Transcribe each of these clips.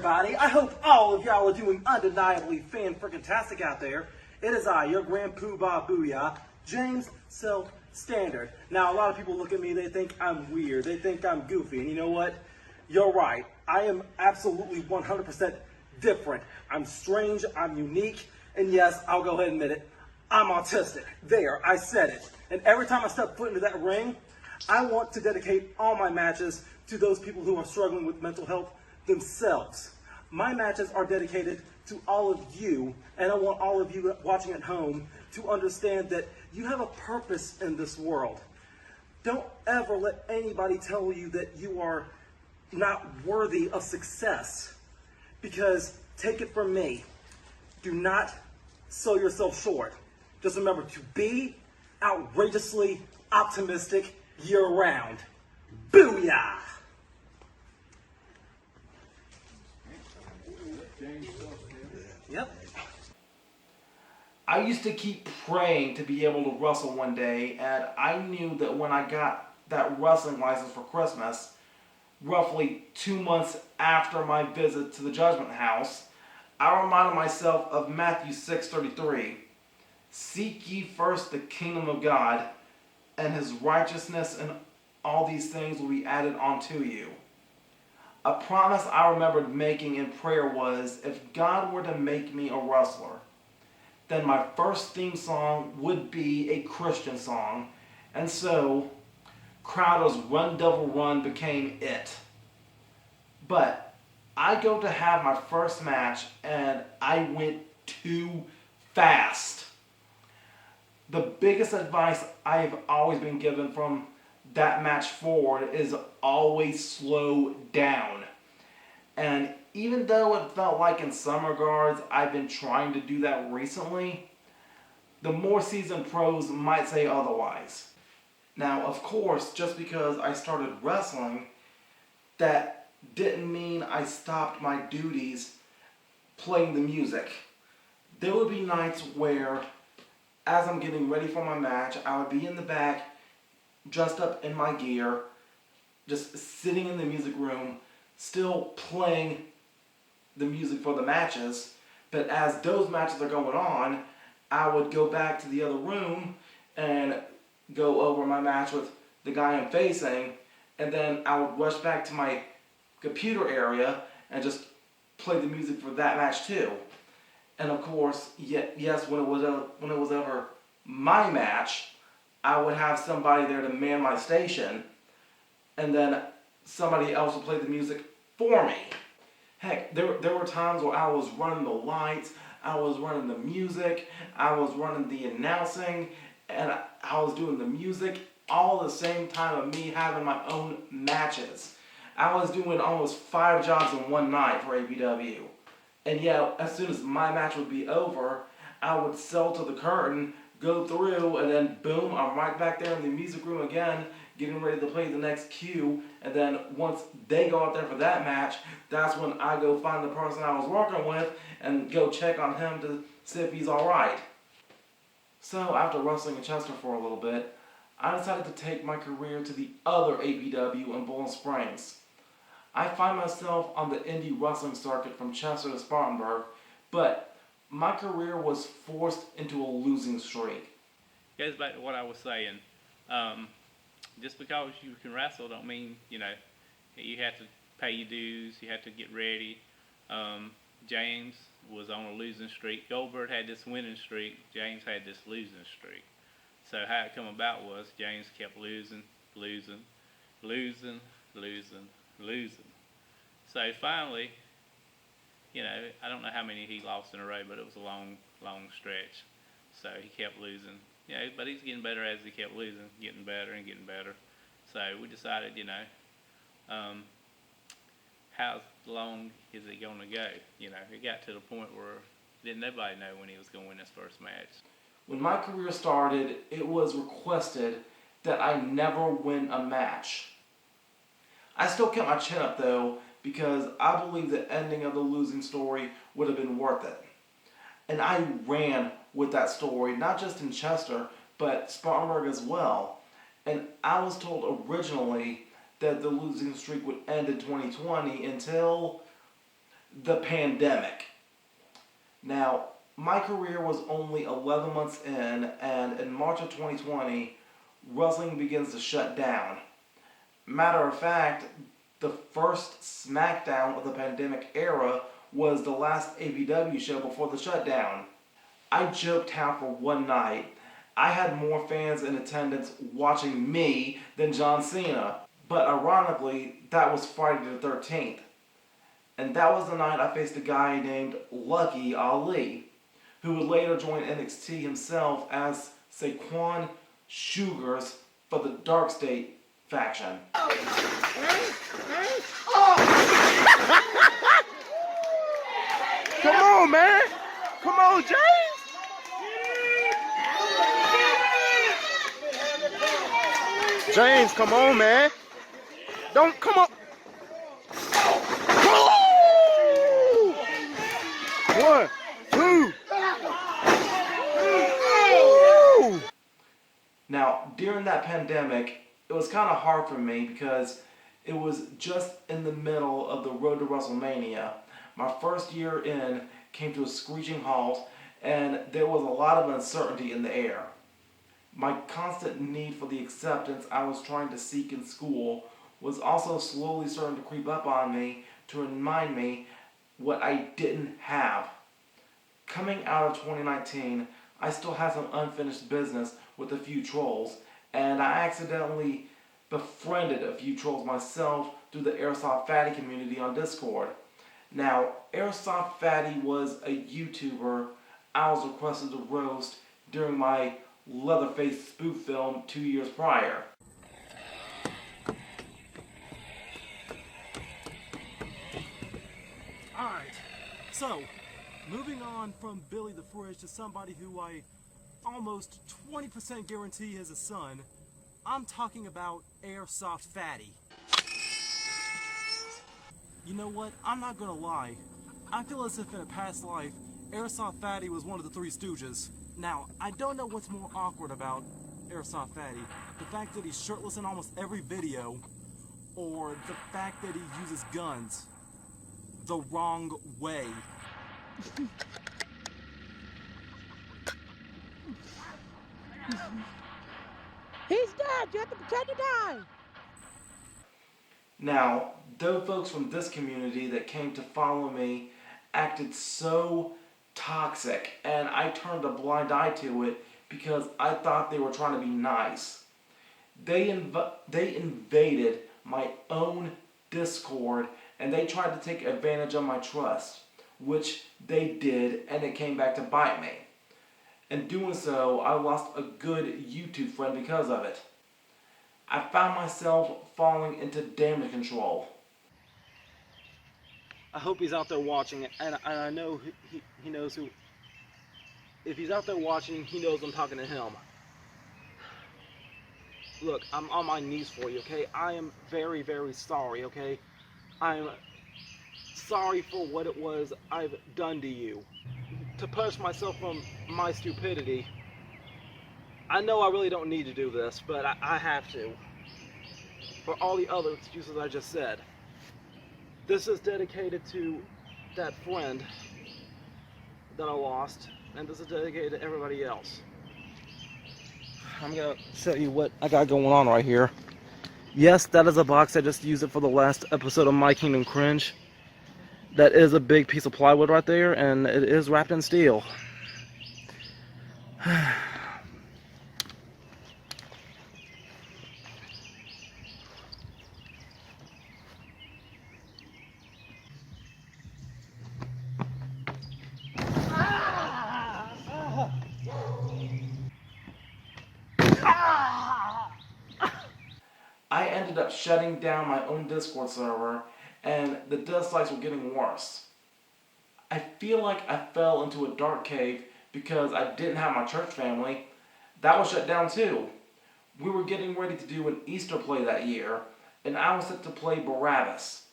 everybody? I hope all of y'all are doing undeniably fan-freaking-tastic out there. It is I, your Grand Poobah Booyah, James Self Standard. Now, a lot of people look at me, they think I'm weird, they think I'm goofy, and you know what? You're right. I am absolutely 100% different. I'm strange, I'm unique, and yes, I'll go ahead and admit it, I'm autistic. There, I said it. And every time I step foot into that ring, I want to dedicate all my matches to those people who are struggling with mental health themselves. My matches are dedicated to all of you, and I want all of you watching at home to understand that you have a purpose in this world. Don't ever let anybody tell you that you are not worthy of success, because take it from me, do not sell yourself short. Just remember to be outrageously optimistic year-round. Booyah! Yep. I used to keep praying to be able to wrestle one day, and I knew that when I got that wrestling license for Christmas, roughly 2 months after my visit to the Judgment House, I reminded myself of Matthew 6:33. Seek ye first the kingdom of God and his righteousness, and all these things will be added onto you. A promise I remembered making in prayer was, if God were to make me a wrestler, then my first theme song would be a Christian song, and so Crowder's Run Devil Run became it. But I go to have my first match, and I went too fast. The biggest advice I've always been given from that match forward is always slow down. And even though it felt like in some regards I've been trying to do that recently, the more seasoned pros might say otherwise. Now, of course, just because I started wrestling, that didn't mean I stopped my duties playing the music. There would be nights where, as I'm getting ready for my match, I would be in the back, dressed up in my gear, just sitting in the music room, still playing the music for the matches. But as those matches are going on, I would go back to the other room and go over my match with the guy I'm facing, and then I would rush back to my computer area and just play the music for that match too. And of course, yes, when it was ever my match, I would have somebody there to man my station, and then somebody else would play the music for me. Heck, there were times where I was running the lights, I was running the music, I was running the announcing, and I was doing the music all at the same time of me having my own matches. I was doing almost 5 jobs in one night for APW. And yeah, as soon as my match would be over, I would sell to the curtain, go through, and then boom, I'm right back there in the music room again, getting ready to play the next cue. And then once they go out there for that match, that's when I go find the person I was working with and go check on him to see if he's alright. So after wrestling in Chester for a little bit, I decided to take my career to the other APW in Bowling Springs. I find myself on the indie wrestling circuit from Chester to Spartanburg, but my career was forced into a losing streak. Goes back to what I was saying. Just because you can wrestle don't mean, you have to pay your dues, you have to get ready. James was on a losing streak. Goldberg had this winning streak. James had this losing streak. So how it come about was James kept losing. So finally, I don't know how many he lost in a row, but it was a long stretch. So he kept losing. But he's getting better as he kept losing, getting better and getting better. So we decided, how long is it going to go? It got to the point where didn't nobody know when he was going to win his first match. When my career started, it was requested that I never win a match. I still kept my chin up though, because I believe the ending of the losing story would have been worth it. And I ran with that story, not just in Chester, but Spartanburg as well. And I was told originally that the losing streak would end in 2020 until the pandemic. Now, my career was only 11 months in, and in March of 2020, wrestling begins to shut down. Matter of fact, the first SmackDown of the pandemic era was the last APW show before the shutdown. I joked how for one night, I had more fans in attendance watching me than John Cena. But ironically, that was Friday the 13th. And that was the night I faced a guy named Lucky Ali, who would later join NXT himself as Saquon Sugars for the Dark State faction. Come on, man. Come on, James. James, come on, man. Don't come on. Woo! 1, 2. Woo! Now, during that pandemic, it was kind of hard for me because it was just in the middle of the road to WrestleMania. My first year in came to a screeching halt, and there was a lot of uncertainty in the air. My constant need for the acceptance I was trying to seek in school was also slowly starting to creep up on me to remind me what I didn't have. Coming out of 2019, I still had some unfinished business with a few trolls, and I accidentally befriended a few trolls myself through the Airsoft Fatty community on Discord. Now, Airsoft Fatty was a YouTuber I was requested to roast during my Leatherface spoof film 2 years prior. Alright, so, moving on from Billy the Fridge to somebody who I almost 20% guarantee is a son, I'm talking about Airsoft Fatty. You know what? I'm not gonna lie. I feel as if in a past life, Airsoft Fatty was one of the Three Stooges. Now, I don't know what's more awkward about Airsoft Fatty. The fact that he's shirtless in almost every video, or the fact that he uses guns the wrong way. He's dead. You have to pretend to die. Now, though folks from this community that came to follow me acted so toxic, and I turned a blind eye to it because I thought they were trying to be nice. They invaded my own Discord, and they tried to take advantage of my trust, which they did, and it came back to bite me. In doing so, I lost a good YouTube friend because of it. I found myself falling into damage control. I hope he's out there watching it, and I know he knows who. If he's out there watching, he knows I'm talking to him. Look, I'm on my knees for you, okay? I am very, very sorry, okay? I'm sorry for what it was I've done to you. To punish myself from my stupidity, I know I really don't need to do this, but I have to. For all the other excuses I just said. This is dedicated to that friend that I lost, and this is dedicated to everybody else. I'm gonna show you what I got going on right here. Yes, that is a box. I just used it for the last episode of My Kingdom Cringe. That is a big piece of plywood right there, and it is wrapped in steel. I ended up shutting down my own Discord server, and the dislikes were getting worse. I feel like I fell into a dark cave because I didn't have my church family. That was shut down too. We were getting ready to do an Easter play that year, and I was set to play Barabbas.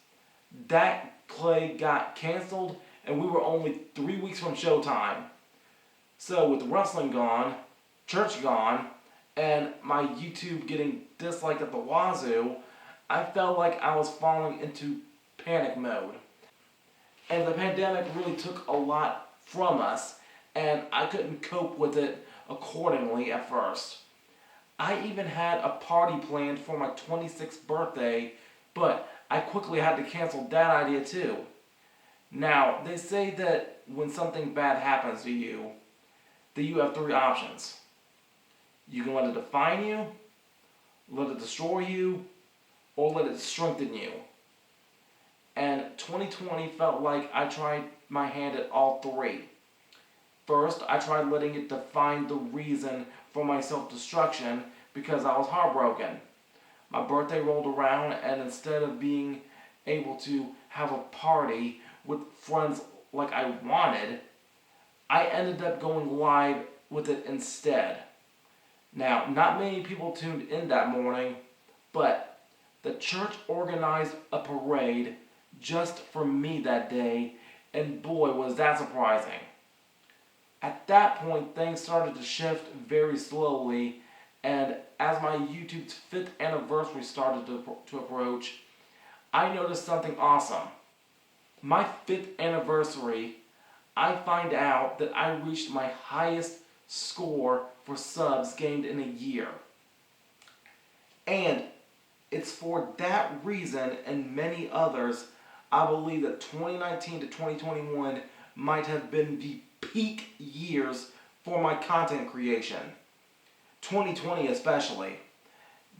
That play got canceled, and we were only 3 weeks from showtime. So with wrestling gone, church gone, and my YouTube getting disliked at the wazoo, I felt like I was falling into panic mode. And the pandemic really took a lot from us, and I couldn't cope with it accordingly at first. I even had a party planned for my 26th birthday, but I quickly had to cancel that idea too. Now, they say that when something bad happens to you, that you have three options. You can let it define you, let it destroy you, or let it strengthen you. And 2020 felt like I tried my hand at all three. First, I tried letting it define the reason for my self-destruction because I was heartbroken. My birthday rolled around, and instead of being able to have a party with friends like I wanted, I ended up going live with it instead. Now, not many people tuned in that morning, but the church organized a parade just for me that day, and boy, was that surprising. At that point, things started to shift very slowly, and as my YouTube's 5th anniversary started to approach, I noticed something awesome. My 5th anniversary, I find out that I reached my highest score for subs gained in a year. And it's for that reason and many others, I believe that 2019 to 2021 might have been the peak years for my content creation. 2020 especially.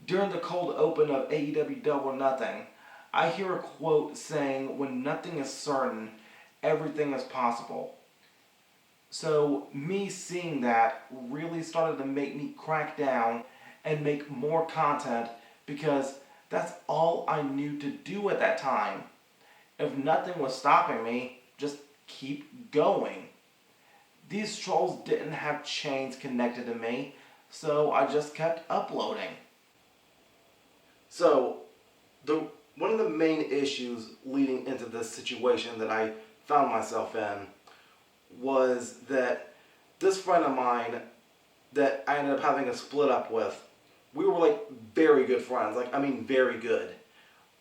During the cold open of AEW Double or Nothing, I hear a quote saying, "When nothing is certain, everything is possible." So me seeing that really started to make me crack down and make more content because that's all I knew to do at that time. If nothing was stopping me, just keep going. These trolls didn't have chains connected to me, so I just kept uploading. So, one of the main issues leading into this situation that I found myself in was that this friend of mine that I ended up having a split up with, we were like very good friends. Like, I mean, very good.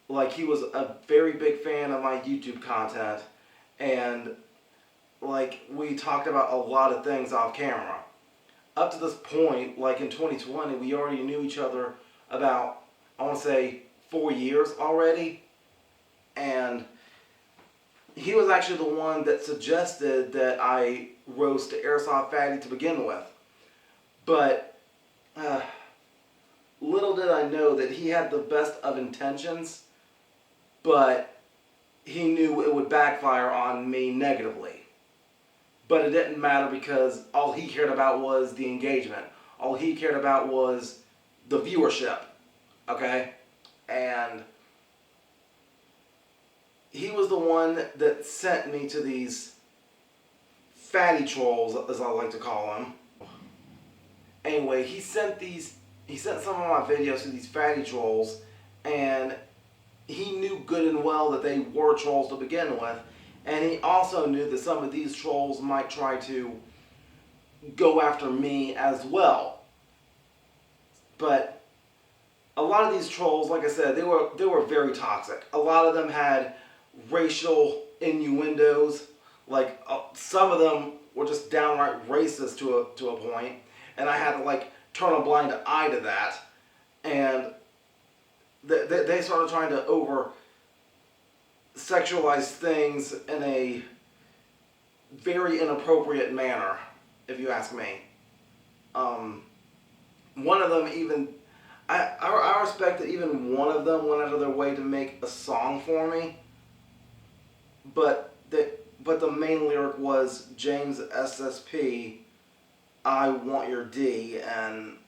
Like, he was a very big fan of my YouTube content, and like, we talked about a lot of things off camera. Up to this point, like in 2020, we already knew each other about, I want to say, 4 years already. And he was actually the one that suggested that I roast Airsoft Fatty to begin with. But little did I know that he had the best of intentions, but he knew it would backfire on me negatively. But it didn't matter because all he cared about was the engagement. All he cared about was the viewership. Okay? And he was the one that sent me to these fatty trolls, as I like to call them. Anyway, he sent some of my videos to these fatty trolls, and he knew good and well that they were trolls to begin with. And he also knew that some of these trolls might try to go after me as well. But a lot of these trolls, like I said, they were very toxic. A lot of them had racial innuendos. Like, some of them were just downright racist to a point. And I had to, like, turn a blind eye to that. And they started trying to over-sexualize things in a very inappropriate manner, if you ask me. One of them even... I respect that even one of them went out of their way to make a song for me. But the main lyric was, "James SSP, I want your D," and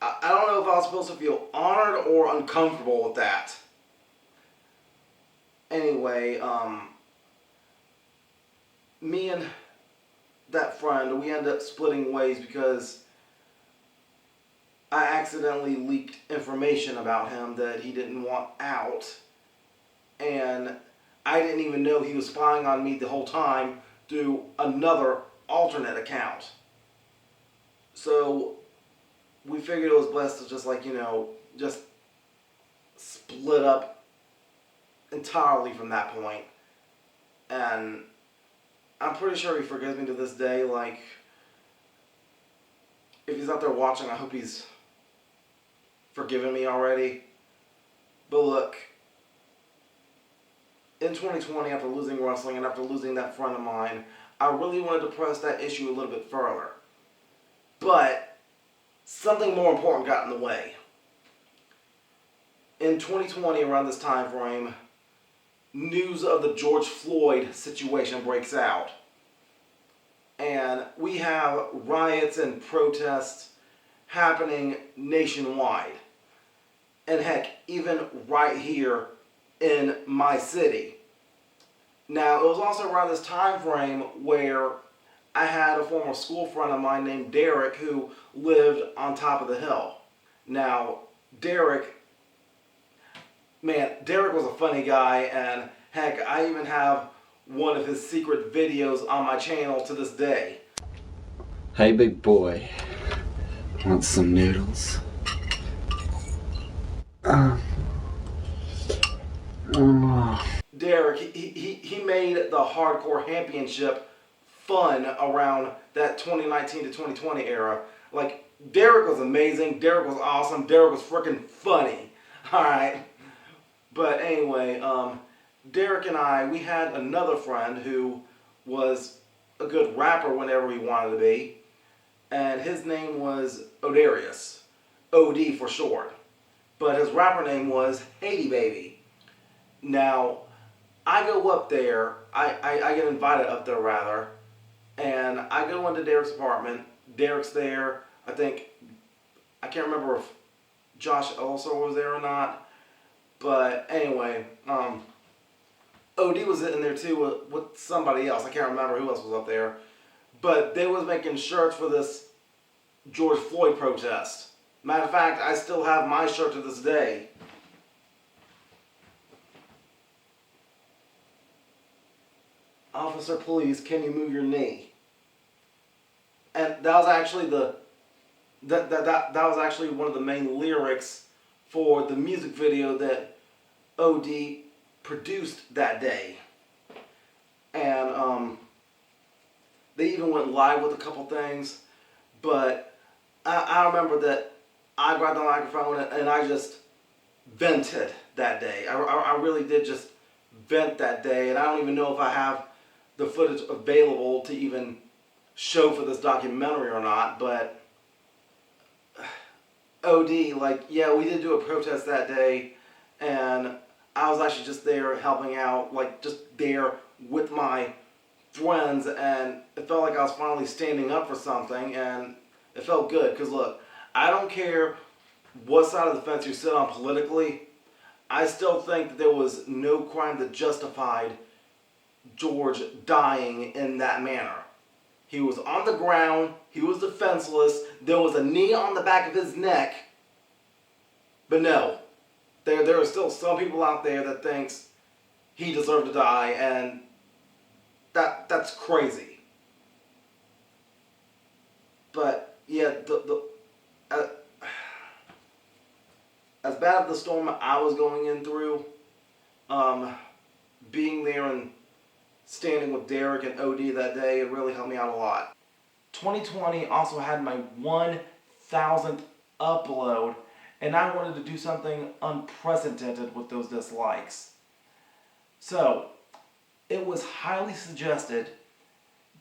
I don't know if I was supposed to feel honored or uncomfortable with that. Anyway, me and that friend, we ended up splitting ways because I accidentally leaked information about him that he didn't want out, and I didn't even know he was spying on me the whole time through another alternate account. So we figured it was best to just, like, just split up entirely from that point. And I'm pretty sure he forgives me to this day. Like, if he's out there watching, I hope he's forgiven me already. But look, in 2020, after losing wrestling and after losing that friend of mine, I really wanted to press that issue a little bit further. But something more important got in the way. In 2020, around this time frame, news of the George Floyd situation breaks out. And we have riots and protests happening nationwide. And heck, even right here in my city. Now, it was also around this time frame where I had a former school friend of mine named Derek who lived on top of the hill. Now, Derek was a funny guy, and heck, I even have one of his secret videos on my channel to this day. Hey, big boy. Want some noodles? Derek, he made the Hardcore Championship fun around that 2019 to 2020 era. Like, Derek was amazing, Derek was awesome, Derek was freaking funny. Alright. But anyway, Derek and I, we had another friend who was a good rapper whenever he wanted to be. And his name was Odarius. OD for short. But his rapper name was Haiti Baby. Now, I go up there, I get invited up there rather, and I go into Derek's apartment. Derek's there. I can't remember if Josh also was there or not. But anyway, OD was in there too with somebody else. I can't remember who else was up there. But they was making shirts for this George Floyd protest. Matter of fact, I still have my shirt to this day. Officer, please, can you move your knee? And that was actually that was actually one of the main lyrics for the music video that OD produced that day. And they even went live with a couple things, but I remember that I grabbed the microphone and I just vented that day. I really did just vent that day, and I don't even know if I have the footage available to even show for this documentary or not, but OD, like, yeah, we did do a protest that day, and I was actually just there helping out, like, just there with my friends, and it felt like I was finally standing up for something, and it felt good, because look, I don't care what side of the fence you sit on politically, I still think that there was no crime that justified George dying in that manner. He was on the ground, he was defenseless, there was a knee on the back of his neck, but no, there are still some people out there that thinks he deserved to die, and that's crazy. But yeah, as bad as the storm I was going in through, being there and standing with Derek and OD that day, it really helped me out a lot. 2020 also had my 1,000th upload, and I wanted to do something unprecedented with those dislikes. So, it was highly suggested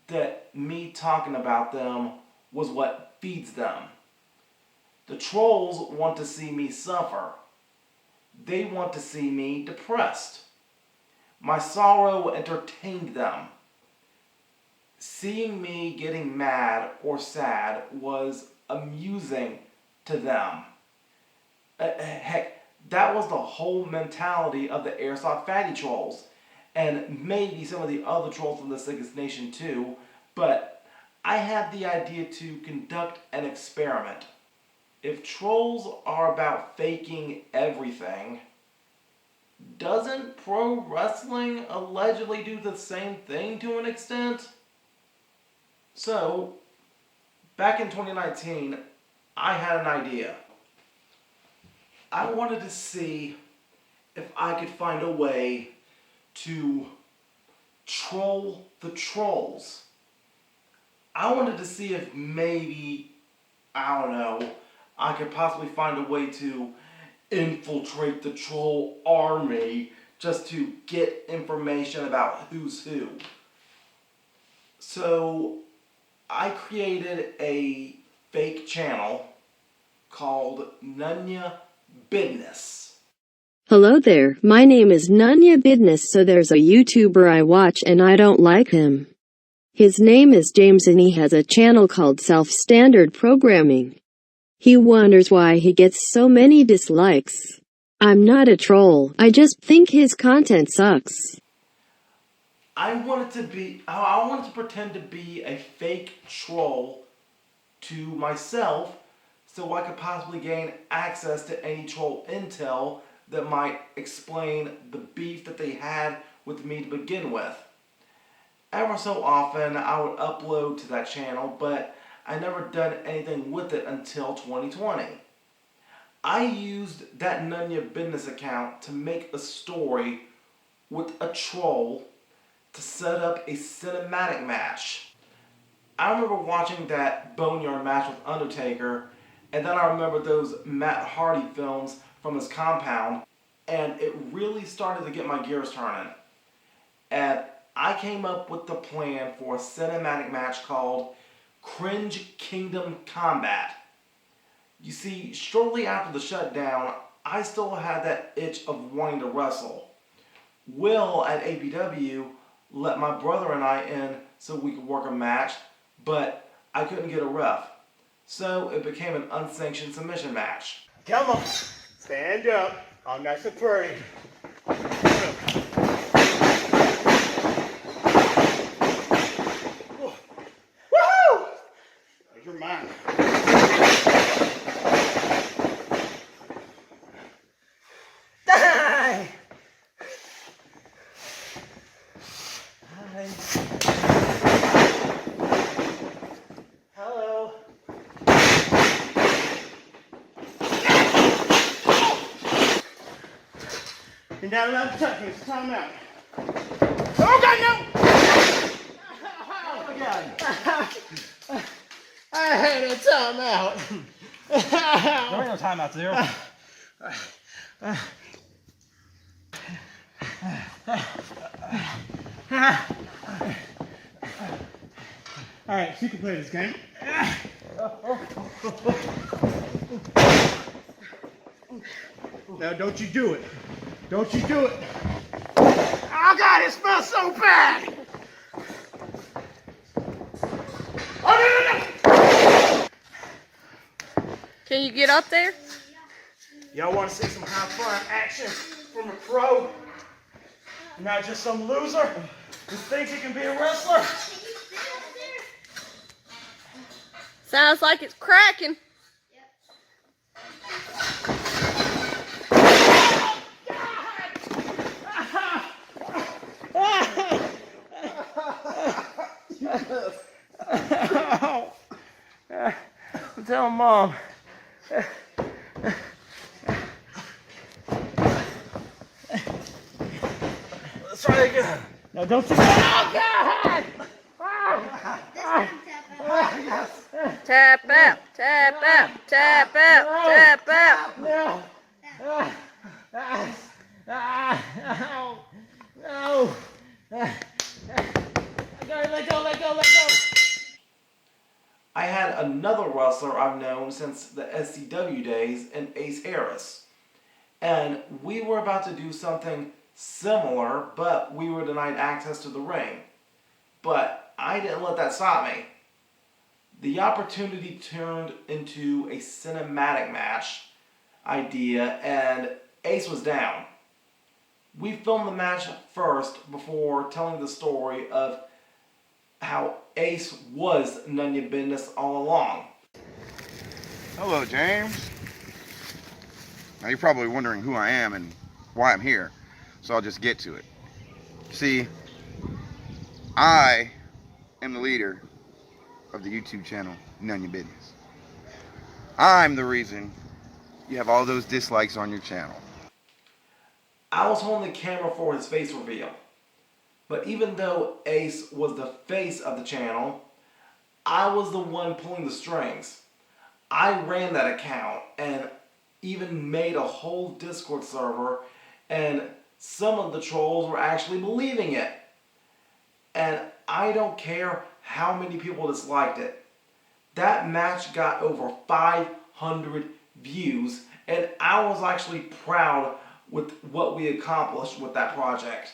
that me talking about them was what feeds them. The trolls want to see me suffer. They want to see me depressed. My sorrow entertained them. Seeing me getting mad or sad was amusing to them. Heck, that was the whole mentality of the Airsoft Fatty trolls. And maybe some of the other trolls from the Sickest Nation too. But I had the idea to conduct an experiment. If trolls are about faking everything, doesn't pro wrestling allegedly do the same thing to an extent? So, back in 2019, I had an idea. I wanted to see if I could find a way to troll the trolls. I wanted to see if maybe, I don't know, I could possibly find a way to infiltrate the troll army just to get information about who's who. So I created a fake channel called Nunya Business. Hello there, my name is Nunya Business. So there's a YouTuber I watch and I don't like him. His name is James and he has a channel called Self-Standard Programming. He wonders why he gets so many dislikes. I'm not a troll, I just think his content sucks. I wanted to pretend to be a fake troll to myself so I could possibly gain access to any troll intel that might explain the beef that they had with me to begin with. Ever so often I would upload to that channel, but I never done anything with it until 2020. I used that Nunya Business account to make a story with a troll to set up a cinematic match. I remember watching that Boneyard match with Undertaker, and then I remember those Matt Hardy films from his compound, and it really started to get my gears turning. And I came up with the plan for a cinematic match called Cringe Kingdom Combat. You see, shortly after the shutdown, I still had that itch of wanting to wrestle. Will at APW let my brother and I in so we could work a match, but I couldn't get a ref. So it became an unsanctioned submission match. Come on. Stand up. I'm nice and pretty. Woo! You're mine. Die! Hi. Hello. You're not allowed to touch me. It's a timeout. Oh, God, no! Oh, God. I had a timeout. There ain't no timeout, Zero. All right, so you can play this game. Now, don't you do it. Don't you do it. Oh, God, it smells so bad. Oh, no. Can you get up there? Y'all want to see some high-flying action from a pro? Not just some loser who thinks he can be a wrestler? Sounds like it's cracking. I'm telling Mom. Let's try it again. No, don't you. Oh, God! Tap out, tap out, tap out, tap out. No! No! I gotta let go, let go, let go! I had another wrestler I've known since the SCW days in Ace Harris. And we were about to do something similar, but we were denied access to the ring. But I didn't let that stop me. The opportunity turned into a cinematic match idea, and Ace was down. We filmed the match first before telling the story of how Ace was Nunya Business all along. Hello, James. Now you're probably wondering who I am and why I'm here, so I'll just get to it. See, I am the leader of the YouTube channel Nunya Business. I'm the reason you have all those dislikes on your channel. I was holding the camera for his face reveal. But even though Ace was the face of the channel, I was the one pulling the strings. I ran that account and even made a whole Discord server, and some of the trolls were actually believing it. And I don't care how many people disliked it. That match got over 500 views, and I was actually proud with what we accomplished with that project.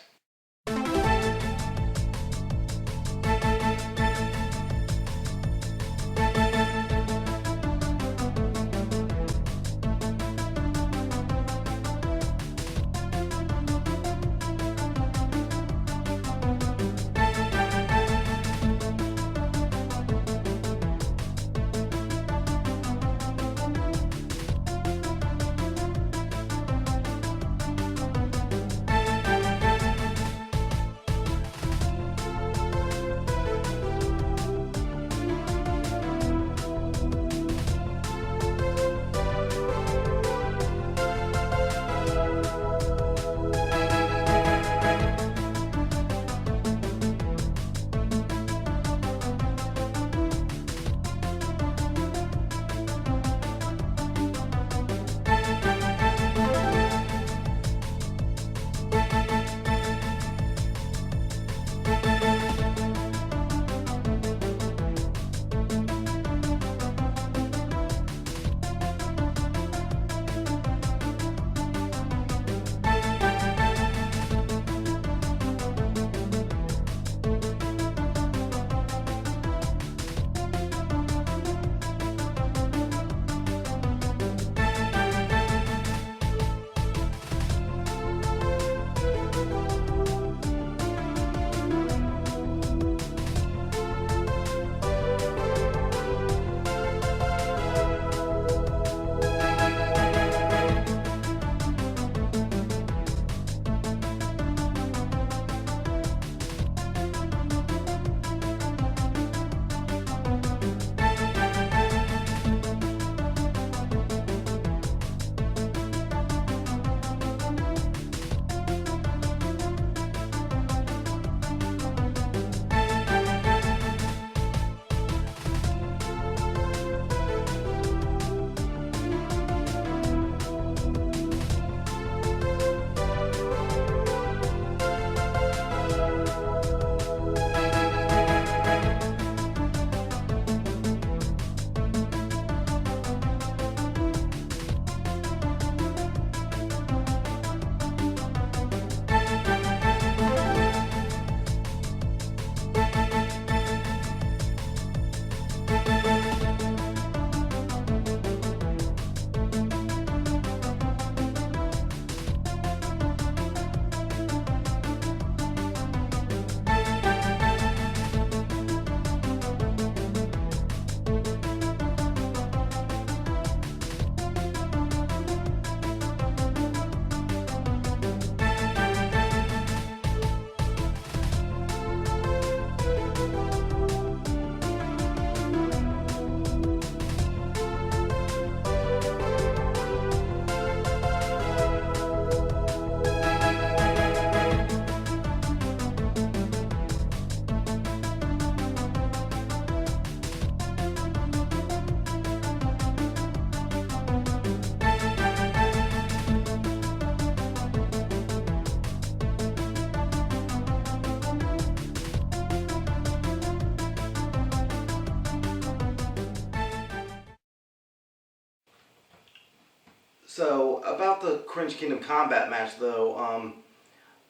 So, about the Cringe Kingdom combat match though,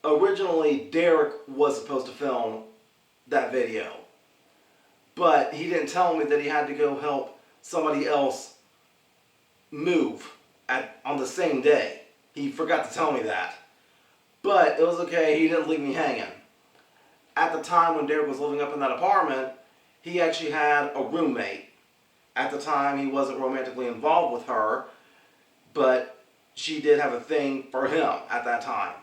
originally Derek was supposed to film that video. But he didn't tell me that he had to go help somebody else move on the same day. He forgot to tell me that. But it was okay, he didn't leave me hanging. At the time when Derek was living up in that apartment, he actually had a roommate. At the time, he wasn't romantically involved with her, but she did have a thing for him at that time.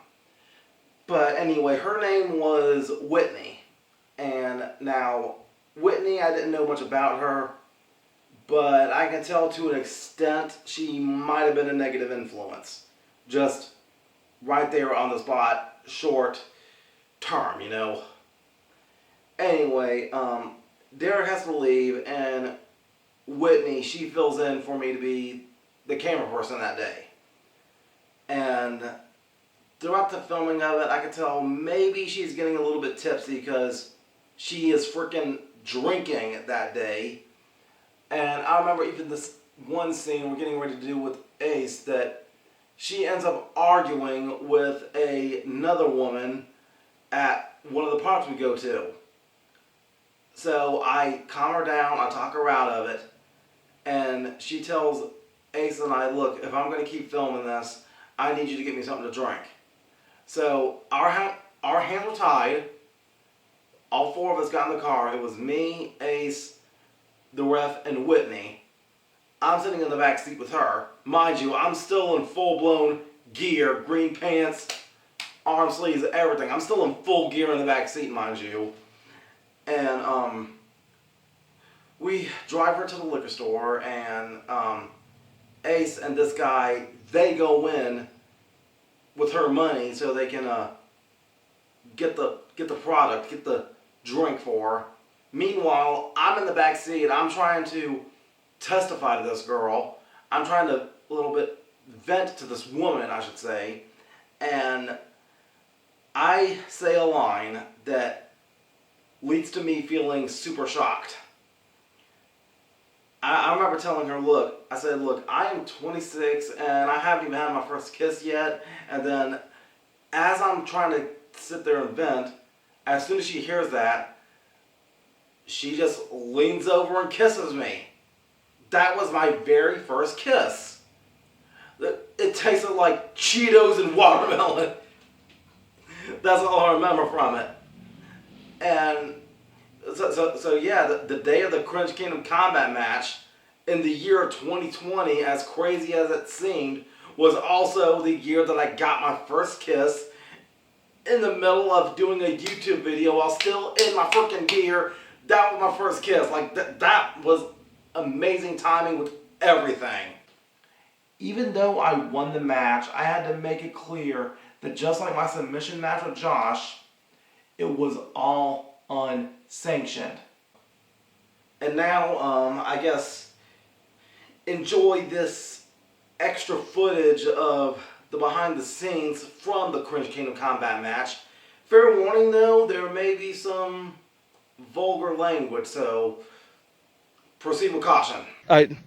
But anyway, her name was Whitney. And now, Whitney, I didn't know much about her, but I can tell to an extent she might have been a negative influence. Just right there on the spot, short, term, you know. Anyway, Derek has to leave, and Whitney, she fills in for me to be the camera person that day. And throughout the filming of it, I could tell maybe she's getting a little bit tipsy because she is freaking drinking that day. And I remember even this one scene we're getting ready to do with Ace that she ends up arguing with another woman at one of the parks we go to. So I calm her down, I talk her out of it, and she tells Ace and I, look, if I'm going to keep filming this, I need you to get me something to drink. So our hands were tied. All four of us got in the car. It was me, Ace, the ref, and Whitney. I'm sitting in the back seat with her. Mind you, I'm still in full-blown gear, green pants, arm sleeves, everything. I'm still in full gear in the back seat, mind you. And we drive her to the liquor store, and Ace and this guy, they go in with her money so they can get the product, get the drink for her. Meanwhile, I'm in the back seat. I'm trying to testify to this girl. I'm trying to a little bit vent to this woman, I should say. And I say a line that leads to me feeling super shocked. I remember telling her, look, I said, look, I am 26 and I haven't even had my first kiss yet. And then as I'm trying to sit there and vent, as soon as she hears that, she just leans over and kisses me. That was my very first kiss. It tasted like Cheetos and watermelon. That's all I remember from it. And so yeah, the day of the Cringe Kingdom combat match in the year 2020, as crazy as it seemed, was also the year that I got my first kiss in the middle of doing a YouTube video while still in my freaking gear. That was my first kiss. Like, that was amazing timing with everything. Even though I won the match, I had to make it clear that just like my submission match with Josh, it was all unsanctioned. And now, I guess, enjoy this extra footage of the behind the scenes from the Cringe Kingdom combat match. Fair warning though, there may be some vulgar language, so proceed with caution. Alright,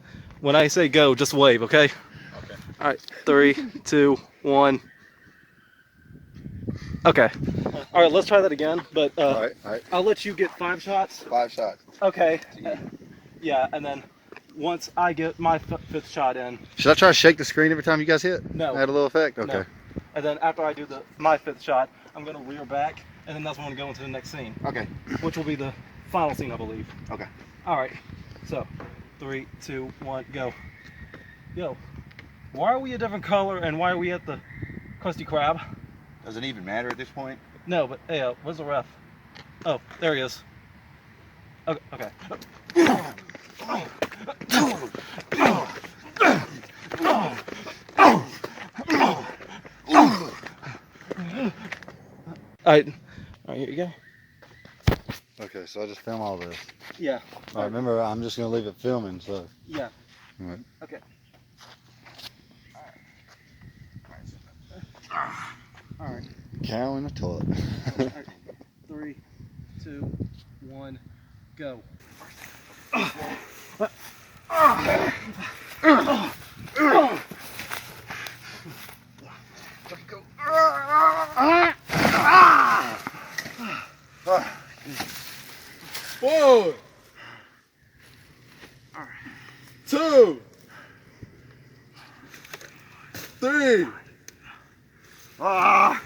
when I say go, just wave, okay? Okay. Alright, 3, 2, 1. Okay. Alright, let's try that again, but All right. I'll let you get 5 shots. 5 shots. Okay. Yeah, and then once I get my 5th shot in. Should I try to shake the screen every time you guys hit? No. Add a little effect? Okay. No. And then after I do my 5th shot, I'm going to rear back, and then that's when we go into the next scene. Okay. Which will be the final scene, I believe. Okay. Alright, so 3, 2, 1, go. Yo, why are we a different color and why are we at the Krusty Krab? Does it even matter at this point? No, but hey, where's the ref? Oh, there he is. Okay. Okay. Alright, here you go. Okay, so I just film all this. Yeah. All right, remember, I'm just going to leave it filming, so. Yeah. All right. Okay. All right. Cow in the toilet. All right. 3, 2, 1, go. One, 2, 3, 4.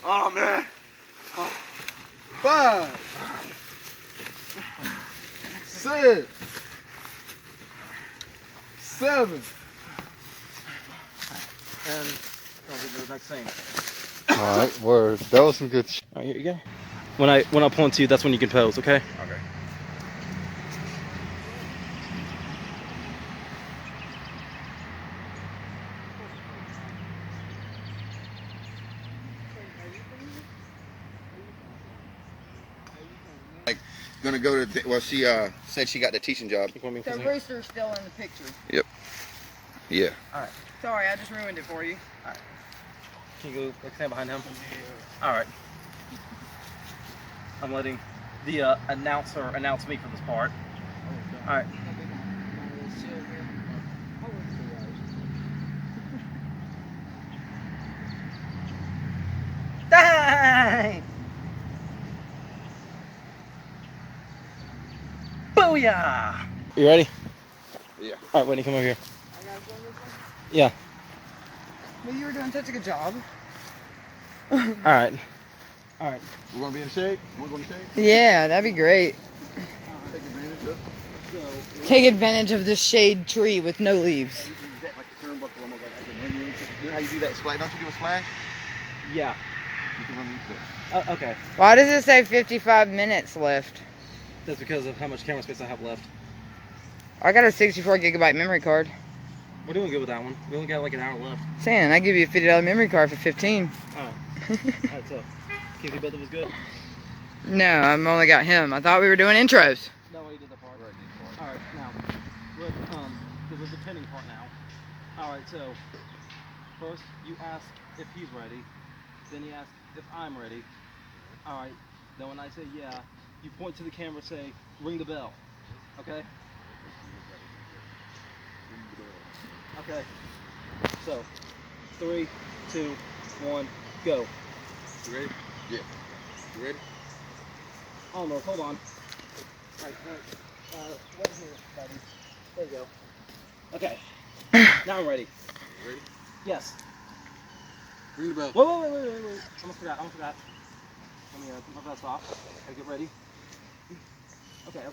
Oh man. 5, 6, 7. And I'll do the next scene. All right, word. That was some good shit. All right, here you go. When I point to you, that's when you can pose, okay? Okay. go to. Well, she said she got the teaching job. So Rooster's still in the picture. Yep. Yeah. All right. Sorry, I just ruined it for you. Can you go like stand behind him? All right. I'm letting the announcer announce me for this part. All right. Dang! Booyah! You ready? Yeah. All right, Whitney, come over here. Yeah. Well, you were doing such a good job. All right. All right. We're gonna be in the shade. We're going to shade. Yeah, that'd be great. Take advantage of. Take advantage of this shade tree with no leaves. Is that like a turnbuckle? Almost like you know how you do that splash? Don't you do a splash? Yeah. You can run into that. Okay. Why does it say 55 minutes left? That's because of how much camera space I have left. I got a 64 gigabyte memory card. We're doing good with that one. We only got like an hour left. Saying, I give you a $50 memory card for 15. Oh. All right, so Keith, you bet that was good. No, I've only got him. I thought we were doing intros. That way you did the part. All right, now, this is the pinning part now. All right, so first you ask if he's ready, then you ask if I'm ready. All right, then when I say yeah, you point to the camera, say ring the bell. Okay. Okay. So, 3, 2, 1, go. You ready? Yeah. You ready? Oh no, hold on. Right, what is here, buddy? There you go. Okay. Now I'm ready. You ready? Yes. Ring the bell. Wait. Almost forgot. Let me put my vest off. Okay, get ready. Okay.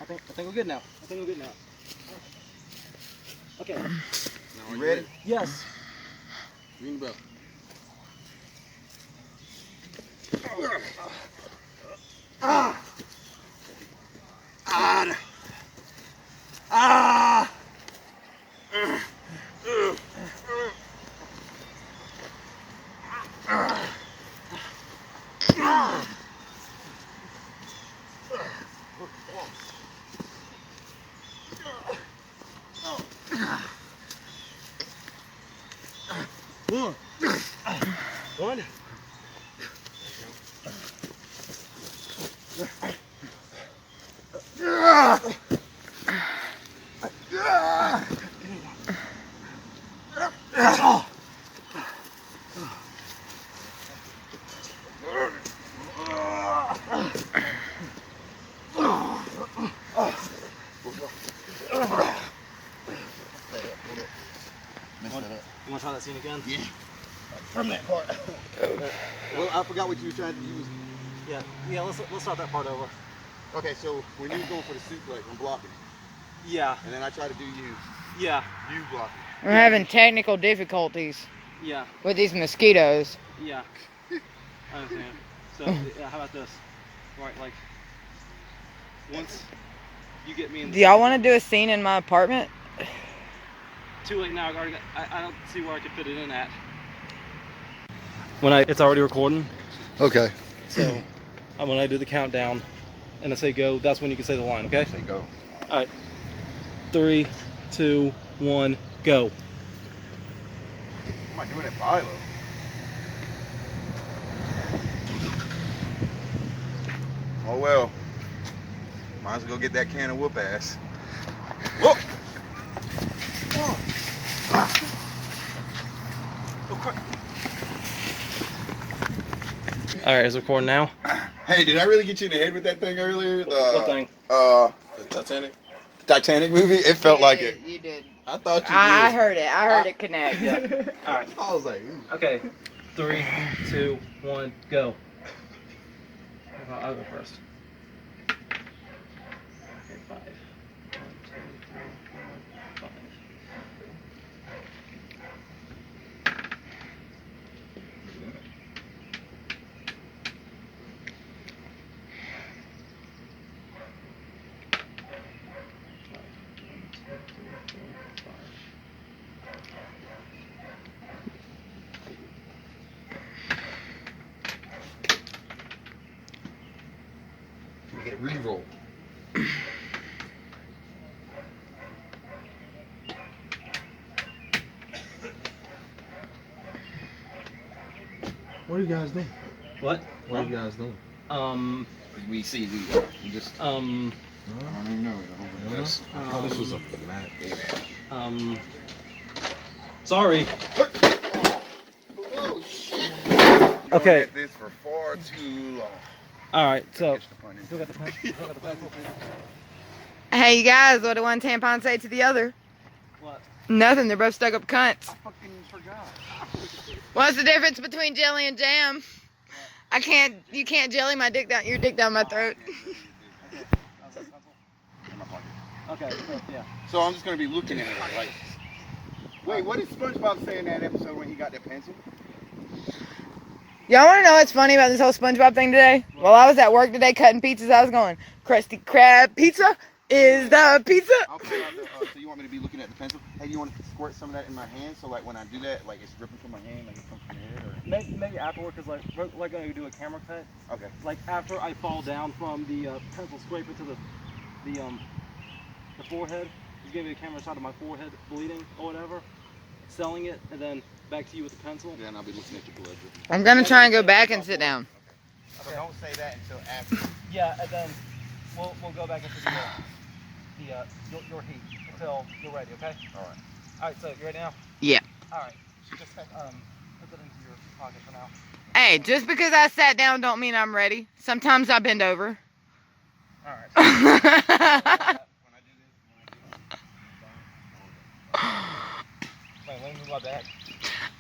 I think we're good now. Okay. Now, you ready? Yes. Ring the bell. One. You want to try that scene again? Yeah. From that part. Well, I forgot what you were trying to use. Yeah. Let's start that part over. Okay, so when you were going for the suplex, I'm blocking. Yeah. And then I try to do you. Yeah. You blocking. We're having technical difficulties Yeah. with these mosquitoes. Yeah. I understand. So, yeah, how about this? Right, like, once you get me in the... Do y'all want to do a scene in my apartment? Too late now. I don't see where I could fit it in at. It's already recording. Okay. So, when I do the countdown and I say go, that's when you can say the line, okay? Say go. All right. 3, 2, 1, go. Am I doing it by low? Oh well. Might as well go get that can of whoop ass. Whoa! All right, is it recording now? Hey, did I really get you in the head with that thing earlier? What thing? The Titanic. The Titanic movie? It felt like it. You did. I thought you I did. heard it. I heard it connect. Yeah. All right. I was like, ooh. Okay. 3, 2, 1, go. I'll go first. Okay, 5. 1, 2, 3, 4, 5. What are you guys doing? What? What are you guys doing? We see we just I I don't even know. I thought this was a mat. Sorry. Oh shit! Okay. At this for far too long. All right. So. Still got the pen. Hey, you guys, what did one tampon say to the other? What? Nothing. They're both stuck up cunts. I fucking forgot. What's the difference between jelly and jam? You can't jelly my dick down, your dick down my throat. Okay. So, yeah. So I'm just gonna be looking at it like. Wait, what did SpongeBob say in that episode when he got that pencil? Y'all want to know what's funny about this whole SpongeBob thing today? While I was at work today cutting pizzas, I was going, Krusty Krab pizza is the pizza. I'll pull out the, so you want me to be looking at the pencil? Hey, you want to squirt some of that in my hand so like when I do that, like it's dripping from my hand, like it comes from your head? Or? Maybe afterward, because like when you do a camera cut. Okay. Like after I fall down from the pencil scraper to the forehead, he's giving me a camera shot of my forehead bleeding or whatever, selling it, and then back to you with the pencil. Then I'll be looking at your blood. I'm going to try and go back and sit down. Okay. So don't say that until after. Yeah, and then we'll go back into your heat until you're ready. Okay. All right. All right. So you ready now? Yeah. All right. Just put it into your pocket for now. Hey, just because I sat down don't mean I'm ready. Sometimes I bend over. All right. Wait, let me move my back.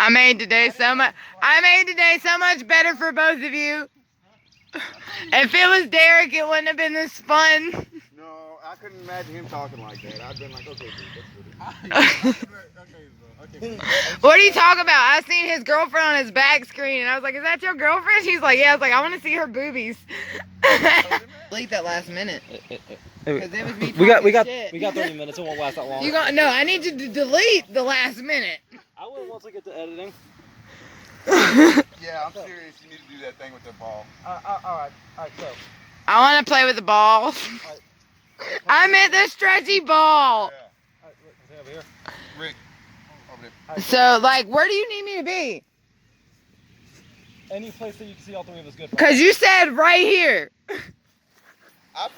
I made today so much better for both of you. If it was Derek, it wouldn't have been this fun. No, I couldn't imagine him talking like that. I'd been like, okay, dude, that's good. Okay. What are you talking about? I seen his girlfriend on his back screen, and I was like, "Is that your girlfriend?" She's like, "Yeah." I was like, "I want to see her boobies." Delete that last minute. Because it was me We got shit. 30 minutes. It won't last that long. No, I need you to delete the last minute. I will once I get to editing. Yeah, I'm serious. You need to do that thing with the ball. All right. So. I want to play with the balls. I meant the stretchy ball. Yeah. All right, look, over here. Rick, over there. So, like, where do you need me to be? Any place that you can see all three of us good. Because you said right here. I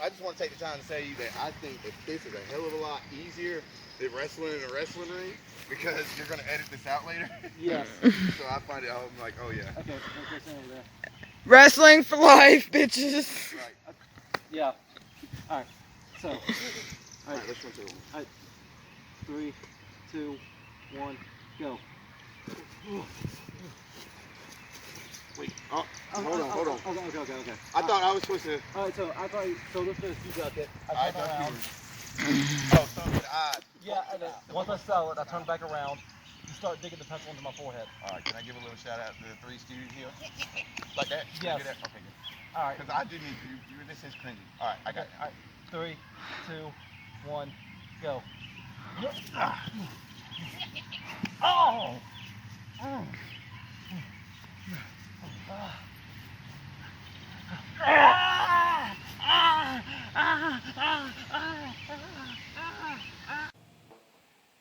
just want to take the time to tell you that I think that this is a hell of a lot easier than wrestling in a wrestling ring because you're going to edit this out later. Yes. So I find it, I'm like, oh yeah. Okay, let's over there. Wrestling for life, bitches. Right. Yeah. All right. So. All right, let's run through them. All right. 3, 2, 1, go. Wait. Oh, hold on. Okay. I thought I was supposed to. All right. So this is you got it. I I turn thought around. Oh, so did I. Yeah, and then once I sell it, I turn back around. You start digging the pencil into my forehead. All right, can I give a little shout out to the Three Stooges here? Like that? Can I Yes. do that? Okay, good. All right. Because I do need you. This is cringy. All right, I got it. All right. 3, 2, 1, go. Oh!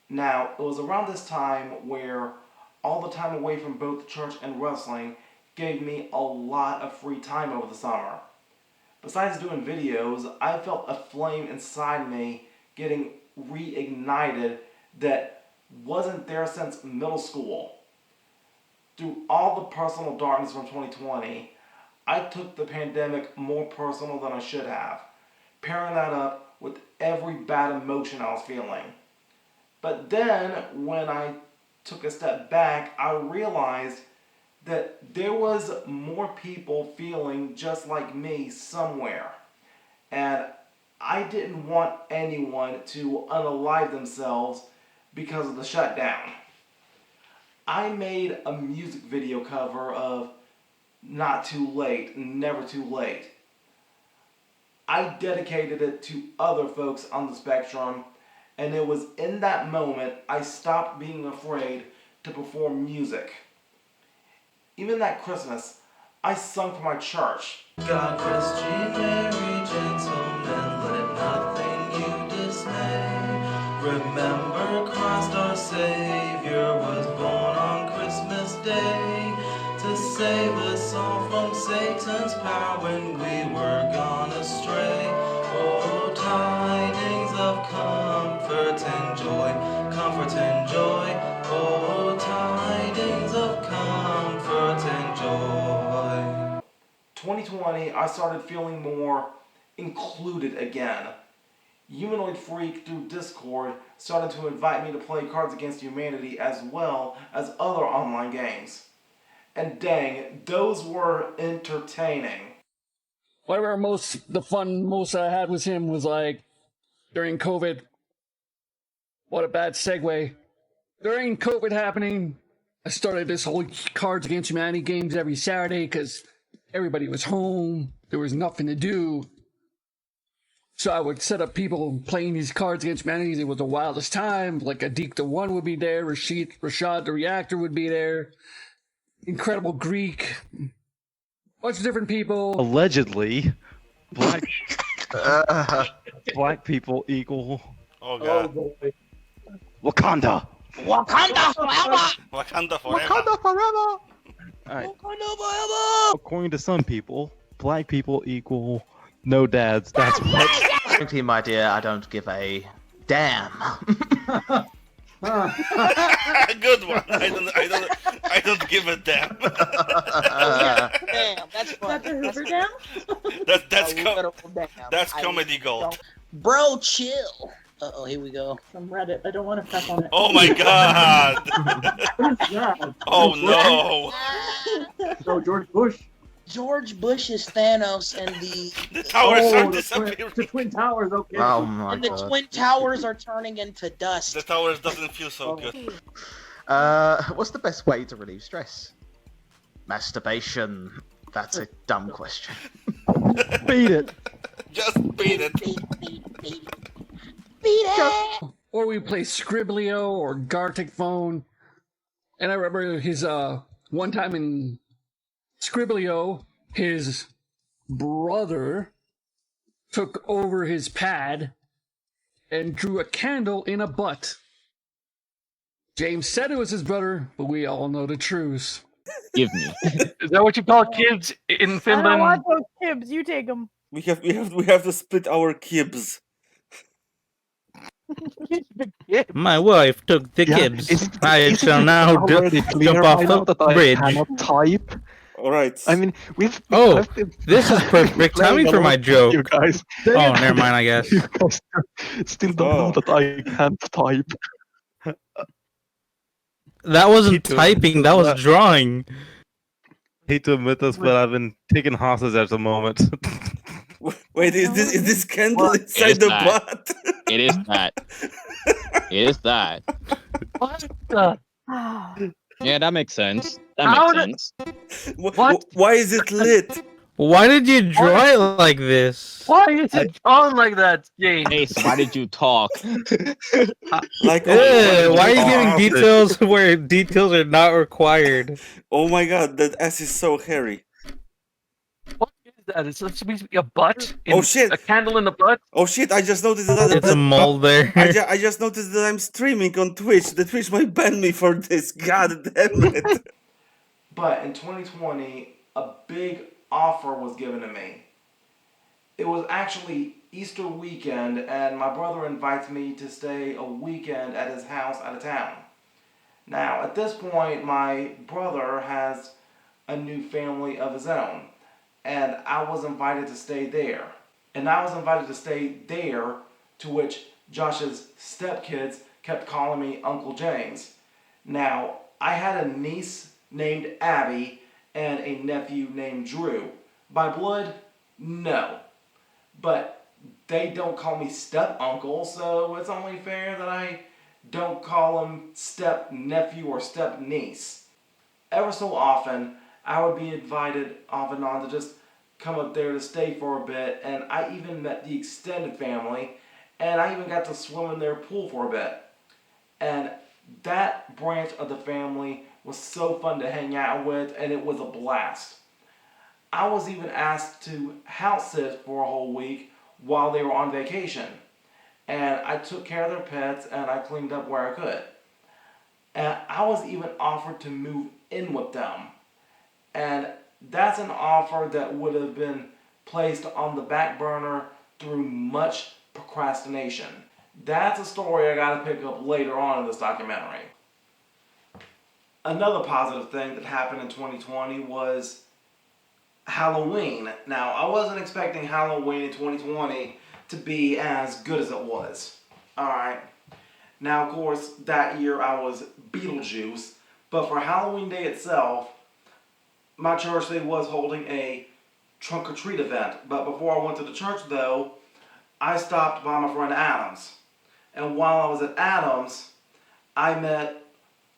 Now, it was around this time where all the time away from both church and wrestling gave me a lot of free time over the summer. Besides doing videos, I felt a flame inside me getting reignited that wasn't there since middle school. Through all the personal darkness from 2020, I took the pandemic more personal than I should have, pairing that up with every bad emotion I was feeling. But then, when I took a step back, I realized that there was more people feeling just like me somewhere. And I didn't want anyone to unalive themselves because of the shutdown. I made a music video cover of Not Too Late, Never Too Late. I dedicated it to other folks on the spectrum, and it was in that moment I stopped being afraid to perform music. Even that Christmas, I sung for my church. God rest ye merry gentlemen, tidings of comfort and joy, comfort and joy. Oh, tidings of comfort and joy. 2020, I started feeling more included again. Humanoid Freak through Discord started to invite me to play Cards Against Humanity as well as other online games. And dang, those were entertaining. Whatever the fun most I had with him was like during COVID. What a bad segue. During COVID happening, I started this whole Cards Against Humanity games every Saturday because everybody was home. There was nothing to do. So I would set up people playing these Cards Against Humanity. It was the wildest time. Like Adik the One would be there. Rashad the Reactor would be there. Incredible Greek. Bunch of different people. Allegedly, black people equal. Oh god. Wakanda. Wakanda forever. Wakanda forever. Wakanda forever. Right. Wakanda forever. According to some people, black people equal no dads. That's right. Frankly, my dear, I don't give a damn. Good one. I don't give a damn. Damn, that's fun. That's a Hoover down? That's comedy gold. Bro, chill. Uh-oh, here we go. From Reddit. I don't want to press on it. Oh my god! Oh no! So George Bush. George Bush is Thanos, and the towers are disappearing. The Twin Towers, okay. Oh my and the god. Twin Towers are turning into dust. The towers doesn't feel so good. What's the best way to relieve stress? Masturbation. That's a dumb question. Beat it. Just beat it. Beat it. Or we play Scriblio or Gartic Phone. And I remember his one time in Scriblio, his brother took over his pad and drew a candle in a butt. James said it was his brother, but we all know the truth. Give me. Is that what you call kids in Finland? I don't want those kibs. You take them. We have to split our kibs. My wife took the kibs. I shall now jump off the bridge. Type. All right. I mean, This is perfect timing for my joke. You guys. Oh, never mind, I guess. You guys still don't know that I can't type. That wasn't typing, that was drawing. Hate to admit this, but I've been taken hostage at the moment. Wait, is this candle inside the butt? It is that. It is that. What the? Yeah, that makes sense. That makes sense. What? Why is it lit? Why did you draw it like this? Why is it drawn like that, James? Ace, why did you talk? Like, why are you giving details where details are not required? Oh my god, that ass is so hairy. What is that? It's supposed to be a butt? Oh shit! A candle in the butt? Oh shit! I just noticed that. It's a mole there. I just noticed that I'm streaming on Twitch. The Twitch might ban me for this. God damn it! But in 2020, a big offer was given to me. It was actually Easter weekend, and my brother invites me to stay a weekend at his house out of town. Now, at this point, my brother has a new family of his own, and I was invited to stay there. And I was invited to stay there, to which Josh's stepkids kept calling me Uncle James. Now, I had a niece named Abby and a nephew named Drew. By blood, no. But they don't call me step-uncle, so it's only fair that I don't call them step-nephew or step-niece. Ever so often, I would be invited off and on to just come up there to stay for a bit, and I even met the extended family, and I even got to swim in their pool for a bit. And that branch of the family was so fun to hang out with, and it was a blast. I was even asked to house sit for a whole week while they were on vacation. And I took care of their pets, and I cleaned up where I could. And I was even offered to move in with them. And that's an offer that would have been placed on the back burner through much procrastination. That's a story I gotta pick up later on in this documentary. Another positive thing that happened in 2020 was Halloween. Now, I wasn't expecting Halloween in 2020 to be as good as it was. Alright. Now, of course, that year I was Beetlejuice, but for Halloween Day itself, my church, they was holding a trunk or treat event. But before I went to the church, though, I stopped by my friend Adam's. And while I was at Adam's, I met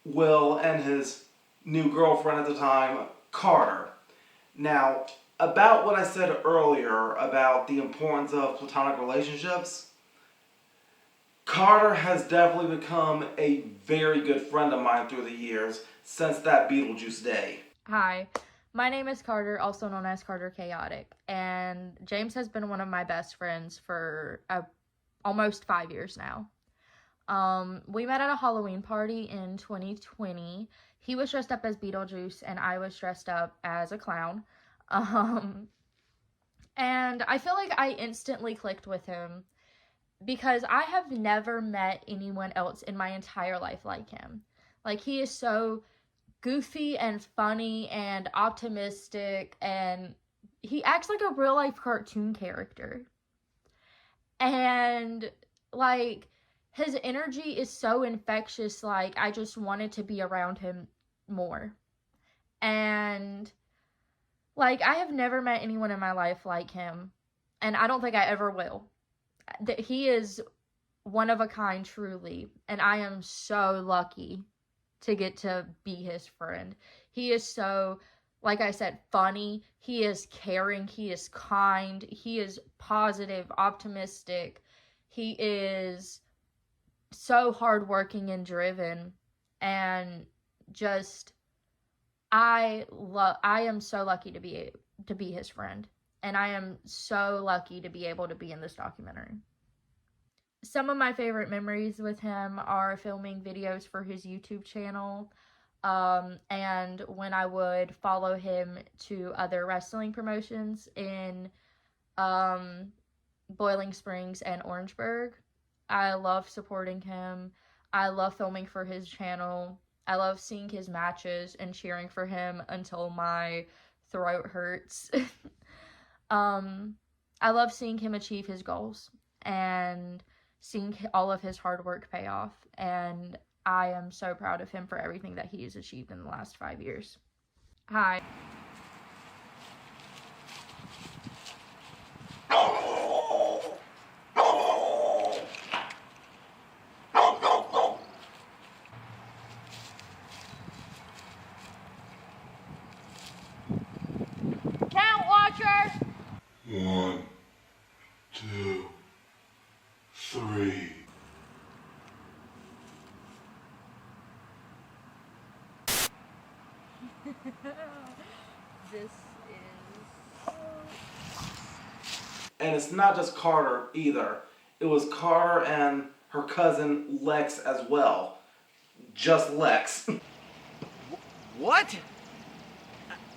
Will and his new girlfriend at the time, Carter. Now, about what I said earlier about the importance of platonic relationships, Carter has definitely become a very good friend of mine through the years since that Beetlejuice day. Hi, my name is Carter, also known as Carter Chaotic, and James has been one of my best friends for almost 5 years now. We met at a Halloween party in 2020. He was dressed up as Beetlejuice and I was dressed up as a clown. And I feel like I instantly clicked with him because I have never met anyone else in my entire life like him. Like, he is so goofy and funny and optimistic, and he acts like a real life cartoon character. And like, his energy is so infectious, like, I just wanted to be around him more. And like, I have never met anyone in my life like him, and I don't think I ever will. That he is one of a kind, truly, and I am so lucky to get to be his friend. He is so, like I said, funny. He is caring. He is kind. He is positive, optimistic. He is so hardworking and driven, and just I am so lucky to be his friend, and I am so lucky to be able to be in this documentary. Some of my favorite memories with him are filming videos for his YouTube channel, and when I would follow him to other wrestling promotions in Boiling Springs and Orangeburg. I love supporting him. I love filming for his channel. I love seeing his matches and cheering for him until my throat hurts. I love seeing him achieve his goals and seeing all of his hard work pay off. And I am so proud of him for everything that he has achieved in the last 5 years. Hi. Count watcher. 1, 2, 3. This is And it's not just Carter either. It was Carter and her cousin Lex as well. Just Lex. What?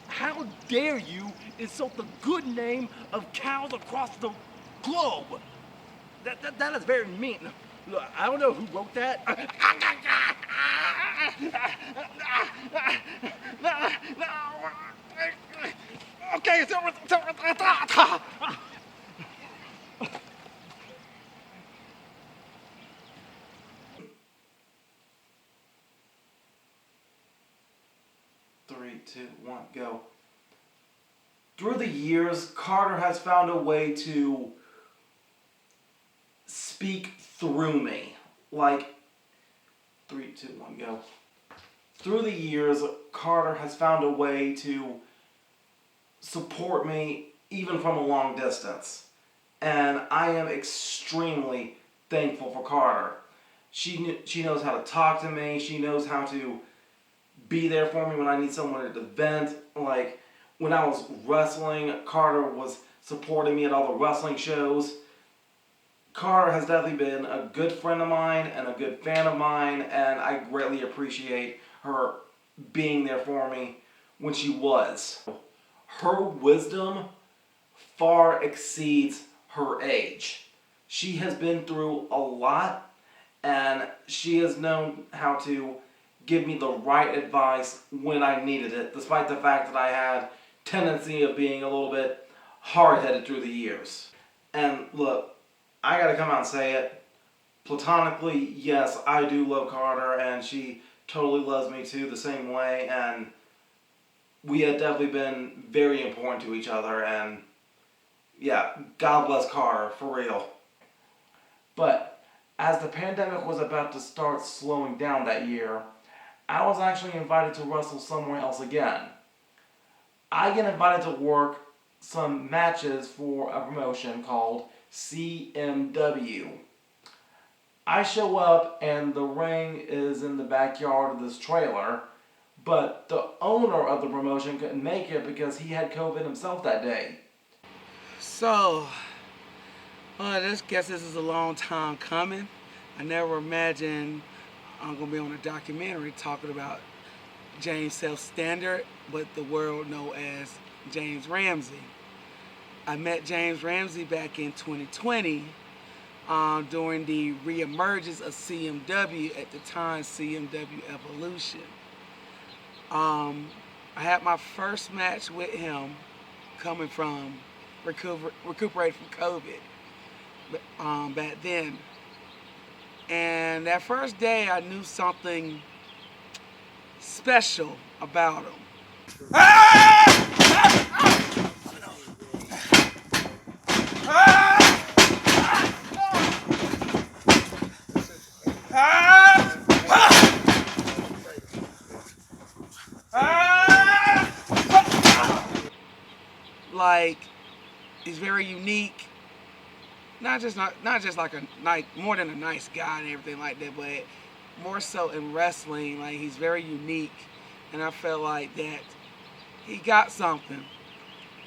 How dare you insult the good name of cows across the globe? That is very mean. Look, I don't know who wrote that. Okay, Three, two, one, go. Through the years, Carter has found a way to speak through me. Like, 3, 2, 1, go. Through the years, Carter has found a way to support me even from a long distance. And I am extremely thankful for Carter. She knows how to talk to me. She knows how to be there for me when I need someone at the vent. Like, when I was wrestling, Carter was supporting me at all the wrestling shows. Carter has definitely been a good friend of mine and a good fan of mine, and I greatly appreciate her being there for me when she was. Her wisdom far exceeds her age. She has been through a lot, and she has known how to give me the right advice when I needed it, despite the fact that I had tendency of being a little bit hard-headed through the years. And look, I gotta come out and say it. Platonically, yes, I do love Carter, and she totally loves me too the same way, and we have definitely been very important to each other, and yeah, God bless Carter, for real. But as the pandemic was about to start slowing down that year, I was actually invited to wrestle somewhere else again. I get invited to work some matches for a promotion called CMW. I show up and the ring is in the backyard of this trailer, but the owner of the promotion couldn't make it because he had COVID himself that day. So, I guess this is a long time coming. I never imagined I'm going to be on a documentary talking about James Self-Standard, but the world know as James Ramsey. I met James Ramsey back in 2020 during the re-emergence of CMW, at the time CMW Evolution. I had my first match with him coming from recuperating from COVID back then. And that first day I knew something special about him. Like, he's very unique. Not just like more than a nice guy and everything like that, but more so in wrestling. Like, he's very unique, and I felt like that he got something.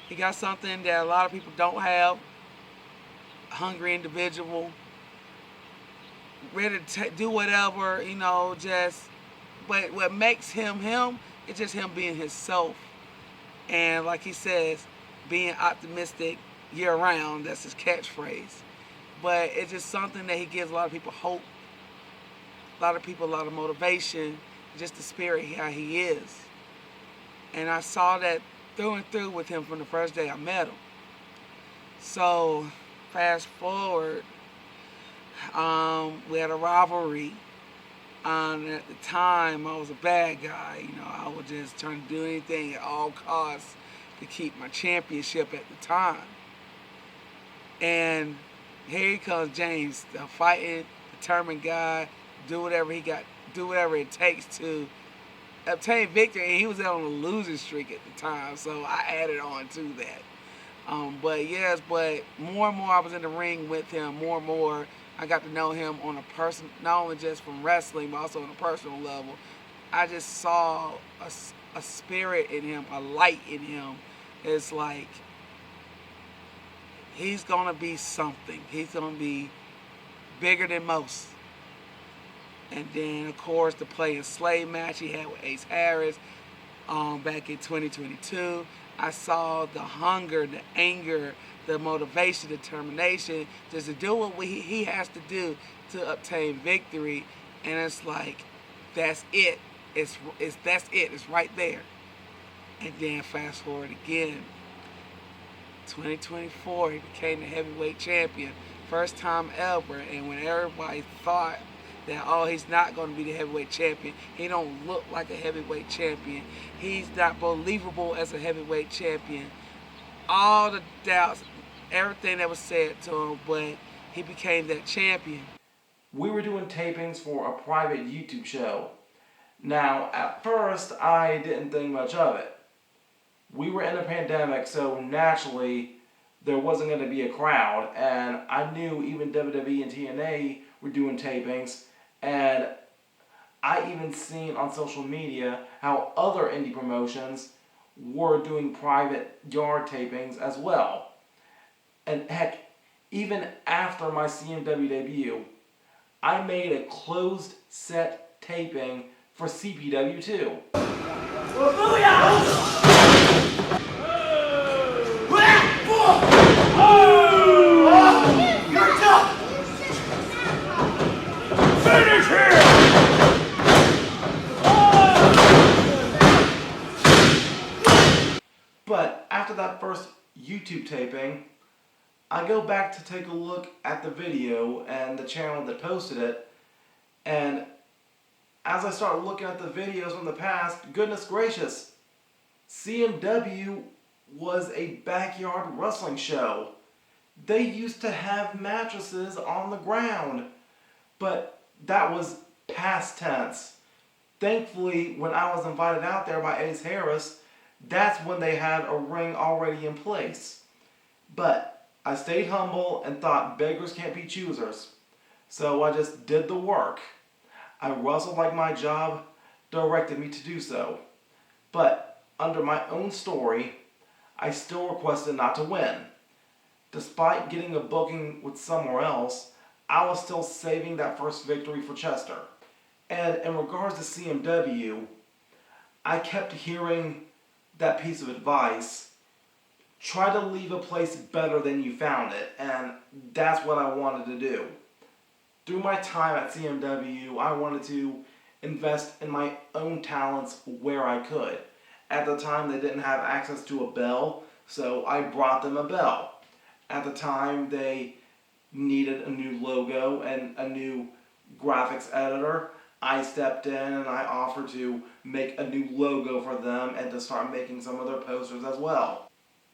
He got something that a lot of people don't have. A hungry individual, ready to do whatever, you know. But what makes him him is just him being himself, and like he says, being optimistic year-round. That's his catchphrase. But it's just something that he gives a lot of people hope, a lot of people a lot of motivation, just the spirit how he is. And I saw that through and through with him from the first day I met him. So fast forward, we had a rivalry. At the time, I was a bad guy. You know, I was just trying to do anything at all costs to keep my championship at the time. And here he comes, James, a fighting, determined guy, do whatever it takes to obtain victory. And he was on a losing streak at the time, so I added on to that. But more and more I was in the ring with him, more and more I got to know him on a person, not only just from wrestling, but also on a personal level. I just saw a spirit in him, a light in him. It's like, he's going to be something. He's going to be bigger than most. And then, of course, the Play and Slay match he had with Ace Harris back in 2022. I saw the hunger, the anger, the motivation, determination, just to do what he has to do to obtain victory. And it's like, that's it. That's it. It's right there. And then fast forward again, 2024, he became the heavyweight champion. First time ever. And when everybody thought that, oh, he's not going to be the heavyweight champion, he don't look like a heavyweight champion, he's not believable as a heavyweight champion, all the doubts, everything that was said to him, but he became that champion. We were doing tapings for a private YouTube show. Now, at first, I didn't think much of it. We were in a pandemic, so naturally, there wasn't going to be a crowd, and I knew even WWE and TNA were doing tapings, and I even seen on social media how other indie promotions were doing private yard tapings as well. And heck, even after my CMW debut, I made a closed set taping for CPW too. You're tough! YouTube taping, I go back to take a look at the video and the channel that posted it, and as I start looking at the videos from the past, goodness gracious, CMW was a backyard wrestling show. They used to have mattresses on the ground, but that was past tense. Thankfully, when I was invited out there by Ace Harris, that's when they had a ring already in place. But I stayed humble and thought beggars can't be choosers. So I just did the work. I wrestled like my job directed me to do so. But under my own story, I still requested not to win. Despite getting a booking with somewhere else, I was still saving that first victory for Chester. And in regards to CMW, I kept hearing that piece of advice: try to leave a place better than you found it, and that's what I wanted to do. Through my time at CMW, I wanted to invest in my own talents where I could. At the time, they didn't have access to a bell, so I brought them a bell. At the time, they needed a new logo and a new graphics editor. I stepped in and I offered to make a new logo for them and to start making some of their posters as well.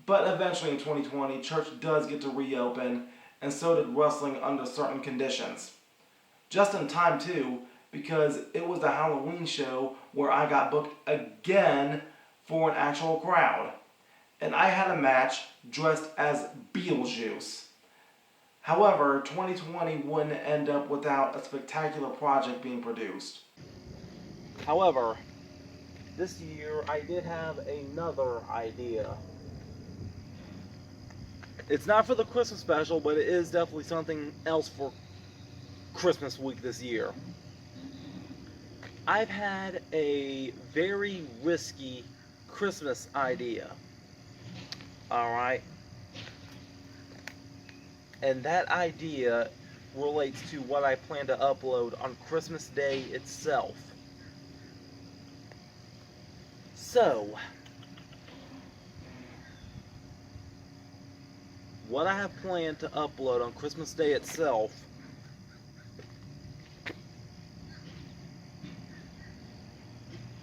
But eventually in 2020, church does get to reopen, and so did wrestling under certain conditions. Just in time too, because it was the Halloween show where I got booked again for an actual crowd. And I had a match dressed as Beetlejuice. However, 2020 wouldn't end up without a spectacular project being produced. However, this year I did have another idea. It's not for the Christmas special, but it is definitely something else for Christmas week this year. I've had a very risky Christmas idea. Alright? And that idea relates to what I plan to upload on Christmas Day itself. So, what I have planned to upload on Christmas Day itself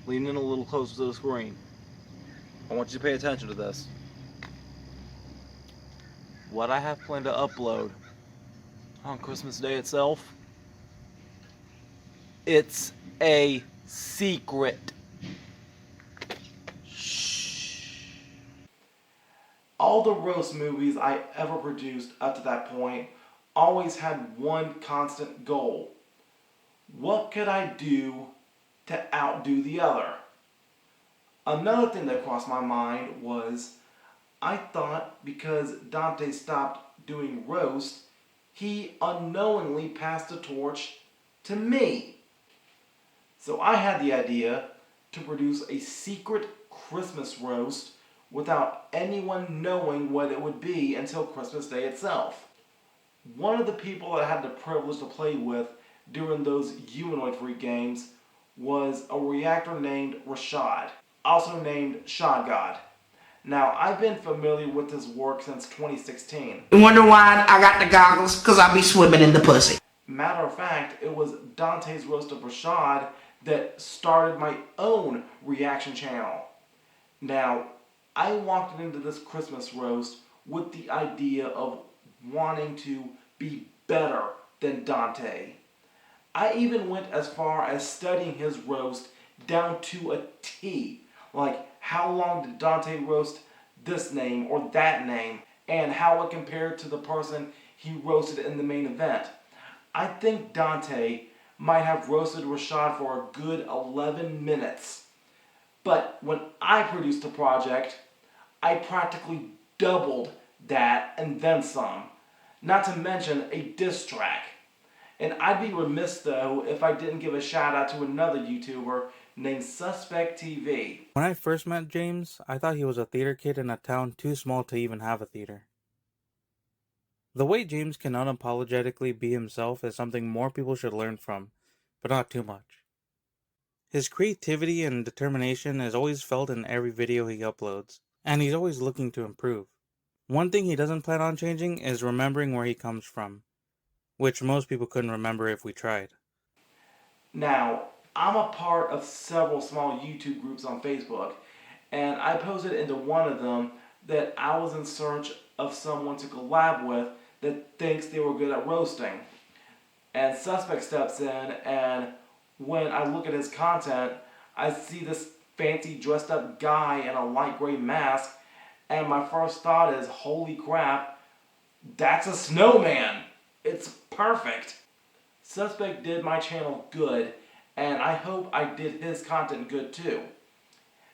lean in a little closer to the screen. I want you to pay attention to this. What I have planned to upload on Christmas Day itself, it's a secret. Shh. All the roast movies I ever produced up to that point always had one constant goal. What could I do to outdo the other? Another thing that crossed my mind was, I thought because Dante stopped doing roast, he unknowingly passed the torch to me. So I had the idea to produce a secret Christmas roast without anyone knowing what it would be until Christmas Day itself. One of the people that I had the privilege to play with during those Humanoid Freak games was a reactor named Rashad, also named Shot God. Now, I've been familiar with his work since 2016. You wonder why I got the goggles? Because I be swimming in the pussy. Matter of fact, it was Dante's roast of Rashad that started my own reaction channel. Now, I walked into this Christmas roast with the idea of wanting to be better than Dante. I even went as far as studying his roast down to a T. Like, how long did Dante roast this name or that name, and how it compared to the person he roasted in the main event. I think Dante might have roasted Rashad for a good 11 minutes. But when I produced the project, I practically doubled that and then some. Not to mention a diss track. And I'd be remiss though if I didn't give a shout out to another YouTuber named Suspect TV. When I first met James, I thought he was a theater kid in a town too small to even have a theater. The way James can unapologetically be himself is something more people should learn from, but not too much. His creativity and determination is always felt in every video he uploads, and he's always looking to improve. One thing he doesn't plan on changing is remembering where he comes from, which most people couldn't remember if we tried. Now, I'm a part of several small YouTube groups on Facebook, and I posted into one of them that I was in search of someone to collab with that thinks they were good at roasting. And Suspect steps in, and when I look at his content, I see this fancy dressed up guy in a light gray mask, and my first thought is, holy crap, that's a snowman! It's perfect! Suspect did my channel good, and I hope I did his content good too.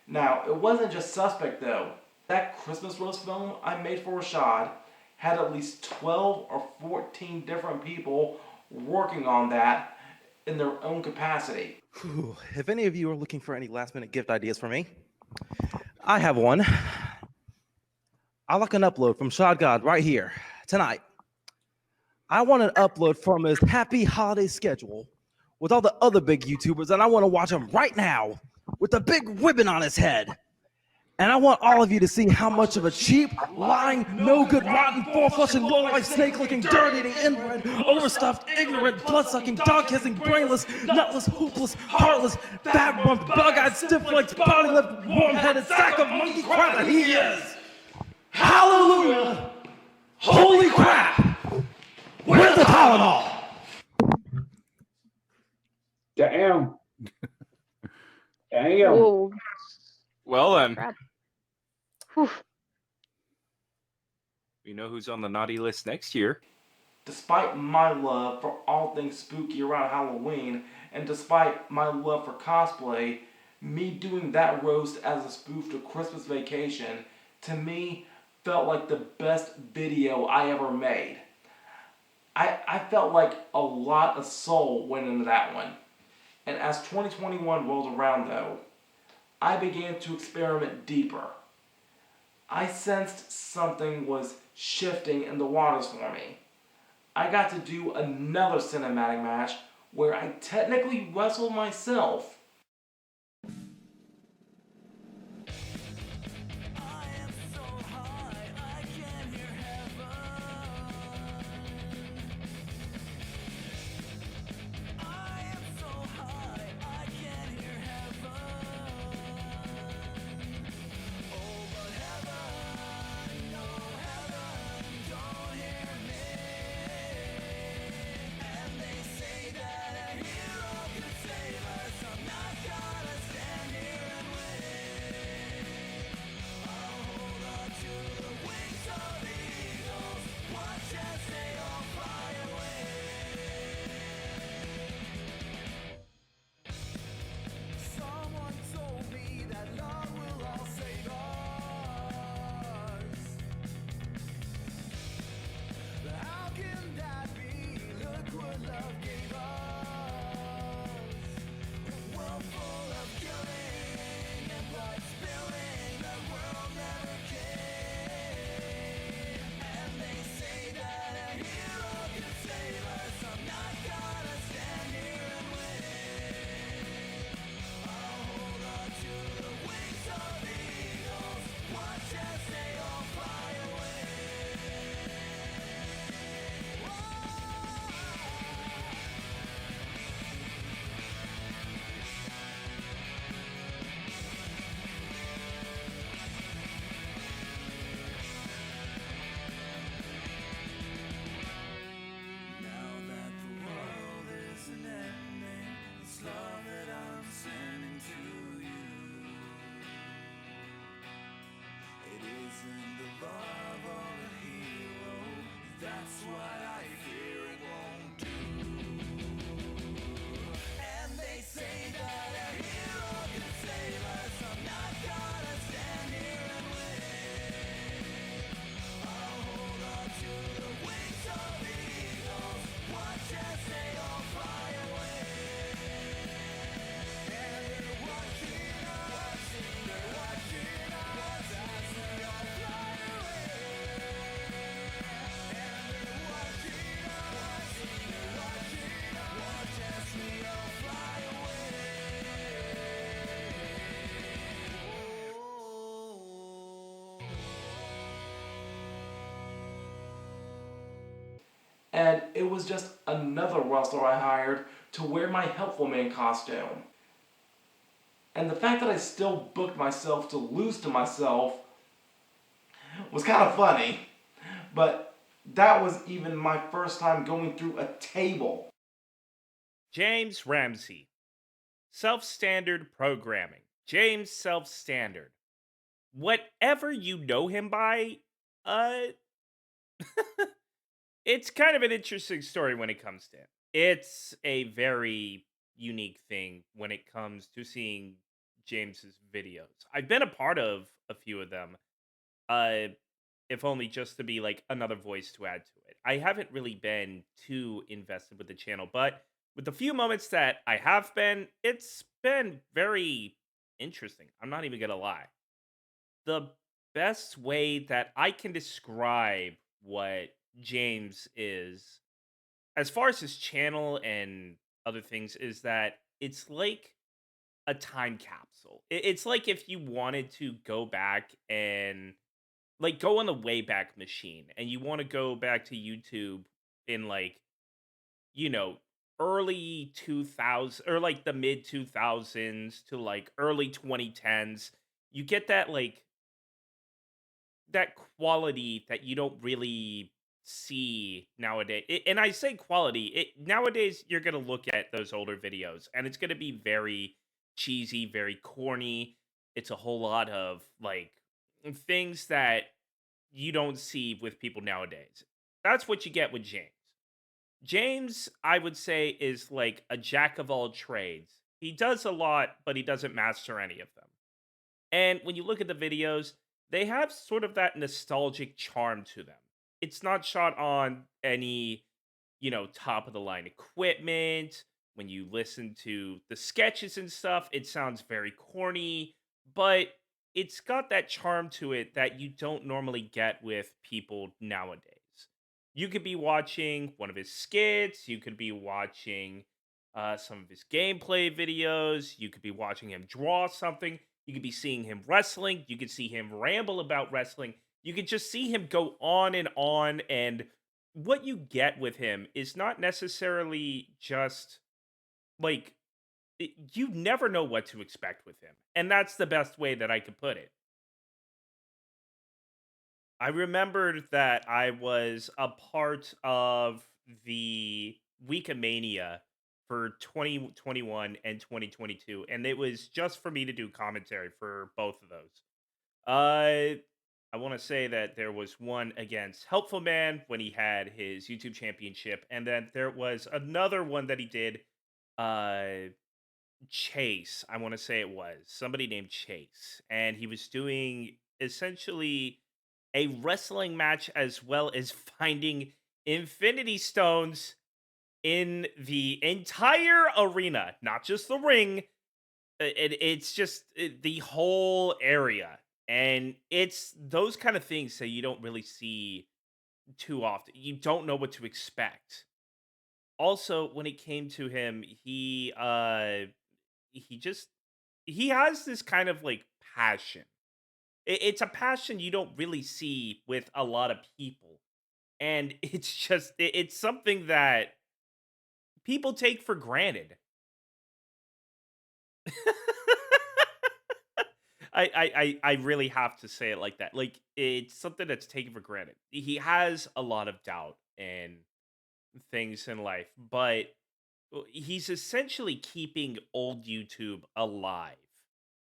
Now, it wasn't just Suspect though. That Christmas roast film I made for Rashad had at least 12 or 14 different people working on that in their own capacity. Whew. If any of you are looking for any last-minute gift ideas for me, I have one. I like an upload from Shad God right here, tonight. I want an upload from his happy holiday schedule with all the other big YouTubers, and I want to watch him right now with the big ribbon on his head. And I want all of you to see how much of a cheap, lying, no-good, rotten, four-flushing, low-life, snake-looking, dirt-eating, inbred, overstuffed, ignorant, blood-sucking, dog-kissing, brainless, nutless, hoopless, heartless, fat-rumped, bug-eyed, stiff-legged, body-lipped, warm-headed sack of monkey crap that he is! Hallelujah! Holy crap! Where's the Tylenol? Damn. Damn. Whoa. Well then, Crap. Whew. we know who's on the naughty list next year. Despite my love for all things spooky around Halloween, and despite my love for cosplay, me doing that roast as a spoof to Christmas Vacation, to me, felt like the best video I ever made. I felt like a lot of soul went into that one. And as 2021 rolled around though, I began to experiment deeper. I sensed something was shifting in the waters for me. I got to do another cinematic match where I technically wrestled myself. And it was just another wrestler I hired to wear my Helpful Man costume. And the fact that I still booked myself to lose to myself was kind of funny. But that was even my first time going through a table. James Ramsey. Self-standard programming. James Self-standard. Whatever you know him by, it's kind of an interesting story when it comes to him. It's a very unique thing when it comes to seeing James's videos. I've been a part of a few of them, uh, if only just to be like another voice to add to it. I haven't really been too invested with the channel, but with the few moments that I have been, it's been very interesting. I'm not even gonna lie. The best way that I can describe what James is, as far as his channel and other things, is that it's like a time capsule. It's like if you wanted to go back and like go on the Wayback Machine and you want to go back to YouTube in like, you know, early 2000 or like the mid 2000s to like early 2010s. You get that like that quality that you don't really see nowadays. And I say quality, nowadays you're going to look at those older videos and it's going to be very cheesy, very corny. It's a whole lot of like things that you don't see with people nowadays. That's what you get with James. James, I would say, is like a jack of all trades. He does a lot, but he doesn't master any of them. And when you look at the videos, they have sort of that nostalgic charm to them. It's not shot on any, top of the line equipment. When you listen to the sketches and stuff, it sounds very corny, but it's got that charm to it that you don't normally get with people nowadays. You could be watching one of his skits, you could be watching some of his gameplay videos, you could be watching him draw something, you could be seeing him wrestling, you could see him ramble about wrestling, you could just see him go on, and what you get with him is not necessarily just like you never know what to expect with him. And that's the best way that I could put it. I remembered that I was a part of the Week of Mania for 2021 and 2022, and it was just for me to do commentary for both of those. I want to say that there was one against Helpful Man when he had his YouTube championship, and then there was another one that he did, uh, Chase. I want to say it was somebody named Chase, and he was doing essentially a wrestling match as well as finding infinity stones in the entire arena, not just the ring. It's just the whole area. And it's those kind of things that you don't really see too often. You don't know what to expect. Also, when it came to him, he just he has this kind of like passion. It's a passion you don't really see with a lot of people. And it's just it's something that people take for granted. I really have to say it like that. Like it's something that's taken for granted. He has a lot of doubt and things in life, but he's essentially keeping old YouTube alive.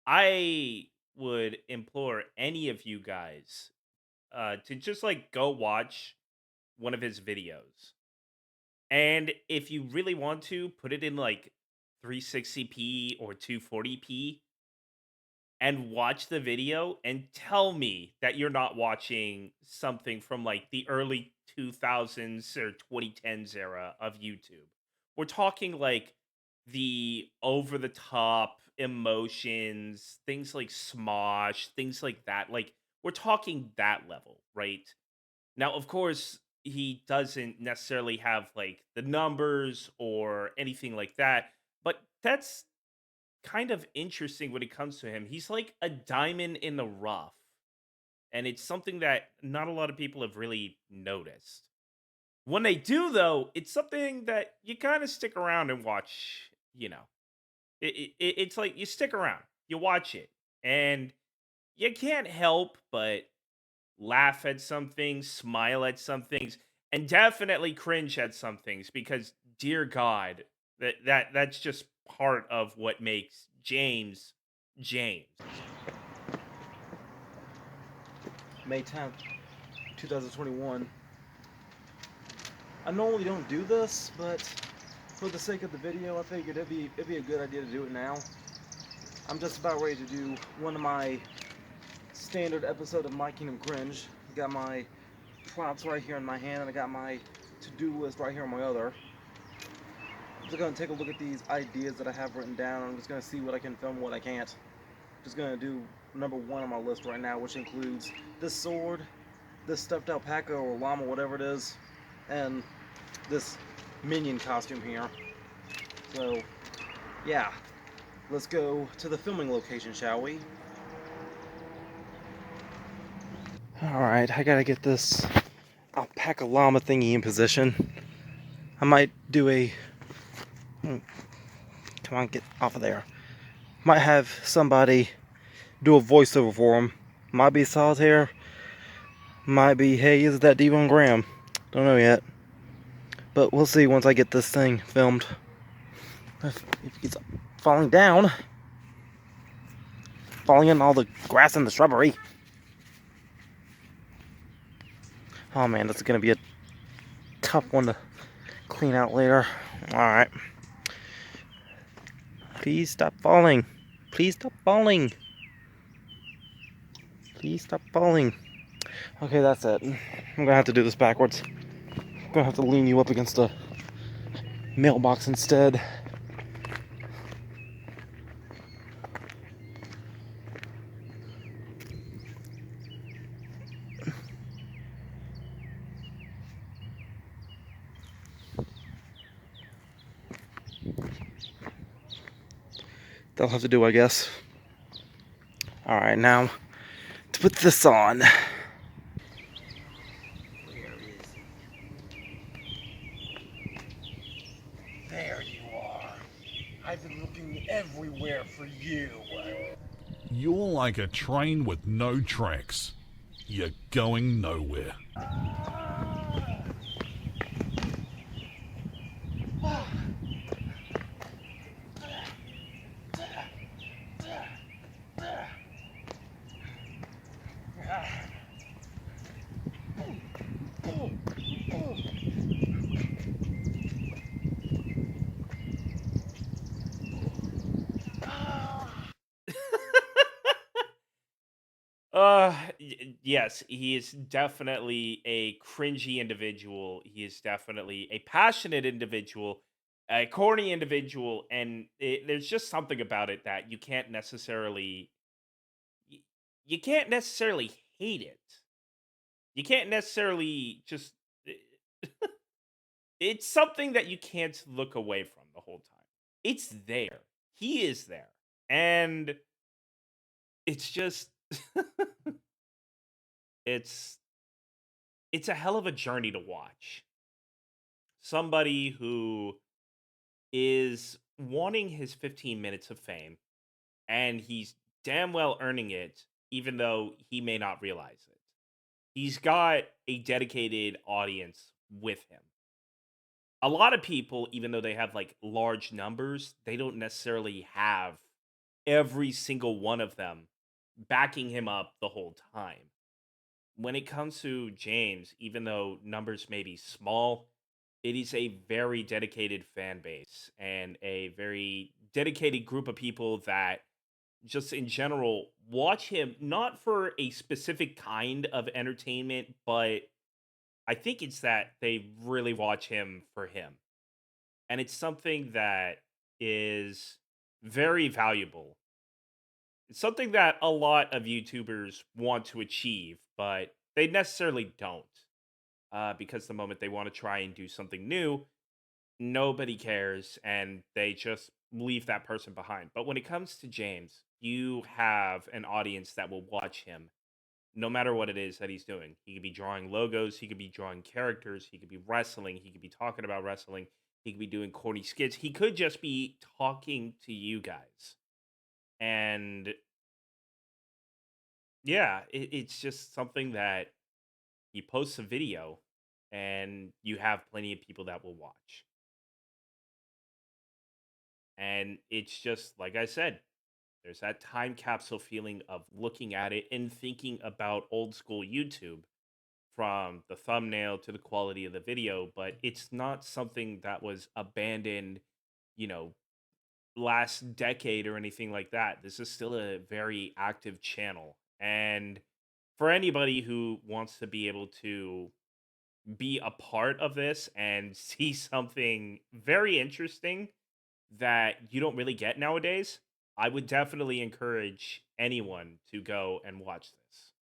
I would implore any of you guys to just like go watch one of his videos. And if you really want to, put it in like 360p or 240p and watch the video and tell me that you're not watching something from like the early 2000s or 2010s era of YouTube. We're talking like the over the top emotions, things like Smosh, things like that. Like we're talking that level, right? Now, of course, he doesn't necessarily have like the numbers or anything like that, but that's kind of interesting when it comes to him. He's like a diamond in the rough, and it's something that not a lot of people have really noticed. When they do, though, it's something that you kind of stick around and watch. You know, it's like you stick around, you watch it, and you can't help but laugh at some things, smile at some things, and definitely cringe at some things because, dear God, that's just part of what makes James James. May 10th, 2021. I normally don't do this, but for the sake of the video, I figured it'd be a good idea to do it now. I'm just about ready to do one of my standard episode of My Kingdom Cringe. I got my prompts right here in my hand, and I got my to-do list right here on my other. I'm just gonna take a look at these ideas that I have written down. I'm just gonna see what I can film, what I can't. Just gonna do number 1 on my list right now, which includes this sword, this stuffed alpaca or llama, whatever it is, and this minion costume here. So, yeah. Let's go to the filming location, shall we? Alright, I gotta get this alpaca llama thingy in position. I might do a... Come on, get off of there. Might have somebody do a voiceover for him. Might be Solitaire. Might be, hey, is that Devon Graham? Don't know yet. But we'll see once I get this thing filmed. If he's falling down. Falling in all the grass and the shrubbery. Oh man, that's gonna be a tough one to clean out later. Alright. Please stop falling. Please stop falling. Please stop falling. Okay, that's it. I'm gonna have to do this backwards. I'm gonna have to lean you up against a mailbox instead. That'll have to do, I guess. Alright, now to put this on. There you are. I've been looking everywhere for you. You're like a train with no tracks. You're going nowhere. Yes, he is definitely a cringy individual. He is definitely a passionate individual, a corny individual, and there's just something about it that y- you can't necessarily hate it. You can't necessarily just. It's something that you can't look away from the whole time. It's there. He is there, and it's just. it's it's a hell of a journey to watch. Somebody who is wanting his 15 minutes of fame, and he's damn well earning it, even though he may not realize it. He's got a dedicated audience with him. A lot of people, even though they have like large numbers, they don't necessarily have every single one of them backing him up the whole time. When it comes to James, even though numbers may be small, it is a very dedicated fan base and a very dedicated group of people that just in general watch him not for a specific kind of entertainment, but I think it's that they really watch him for him. And it's something that is very valuable. It's something that a lot of YouTubers want to achieve, but they necessarily don't. Because the moment they want to try and do something new, nobody cares and they just leave that person behind. But when it comes to James, you have an audience that will watch him no matter what it is that he's doing. He could be drawing logos, he could be drawing characters, he could be wrestling, he could be talking about wrestling, he could be doing corny skits, he could just be talking to you guys. And yeah, it's just something that he posts a video and you have plenty of people that will watch. And it's just, like I said, there's that time capsule feeling of looking at it and thinking about old school YouTube, from the thumbnail to the quality of the video, but it's not something that was abandoned, you know, last decade or anything like that. This is still a very active channel. And for anybody who wants to be able to be a part of this and see something very interesting that you don't really get nowadays, I would definitely encourage anyone to go and watch this.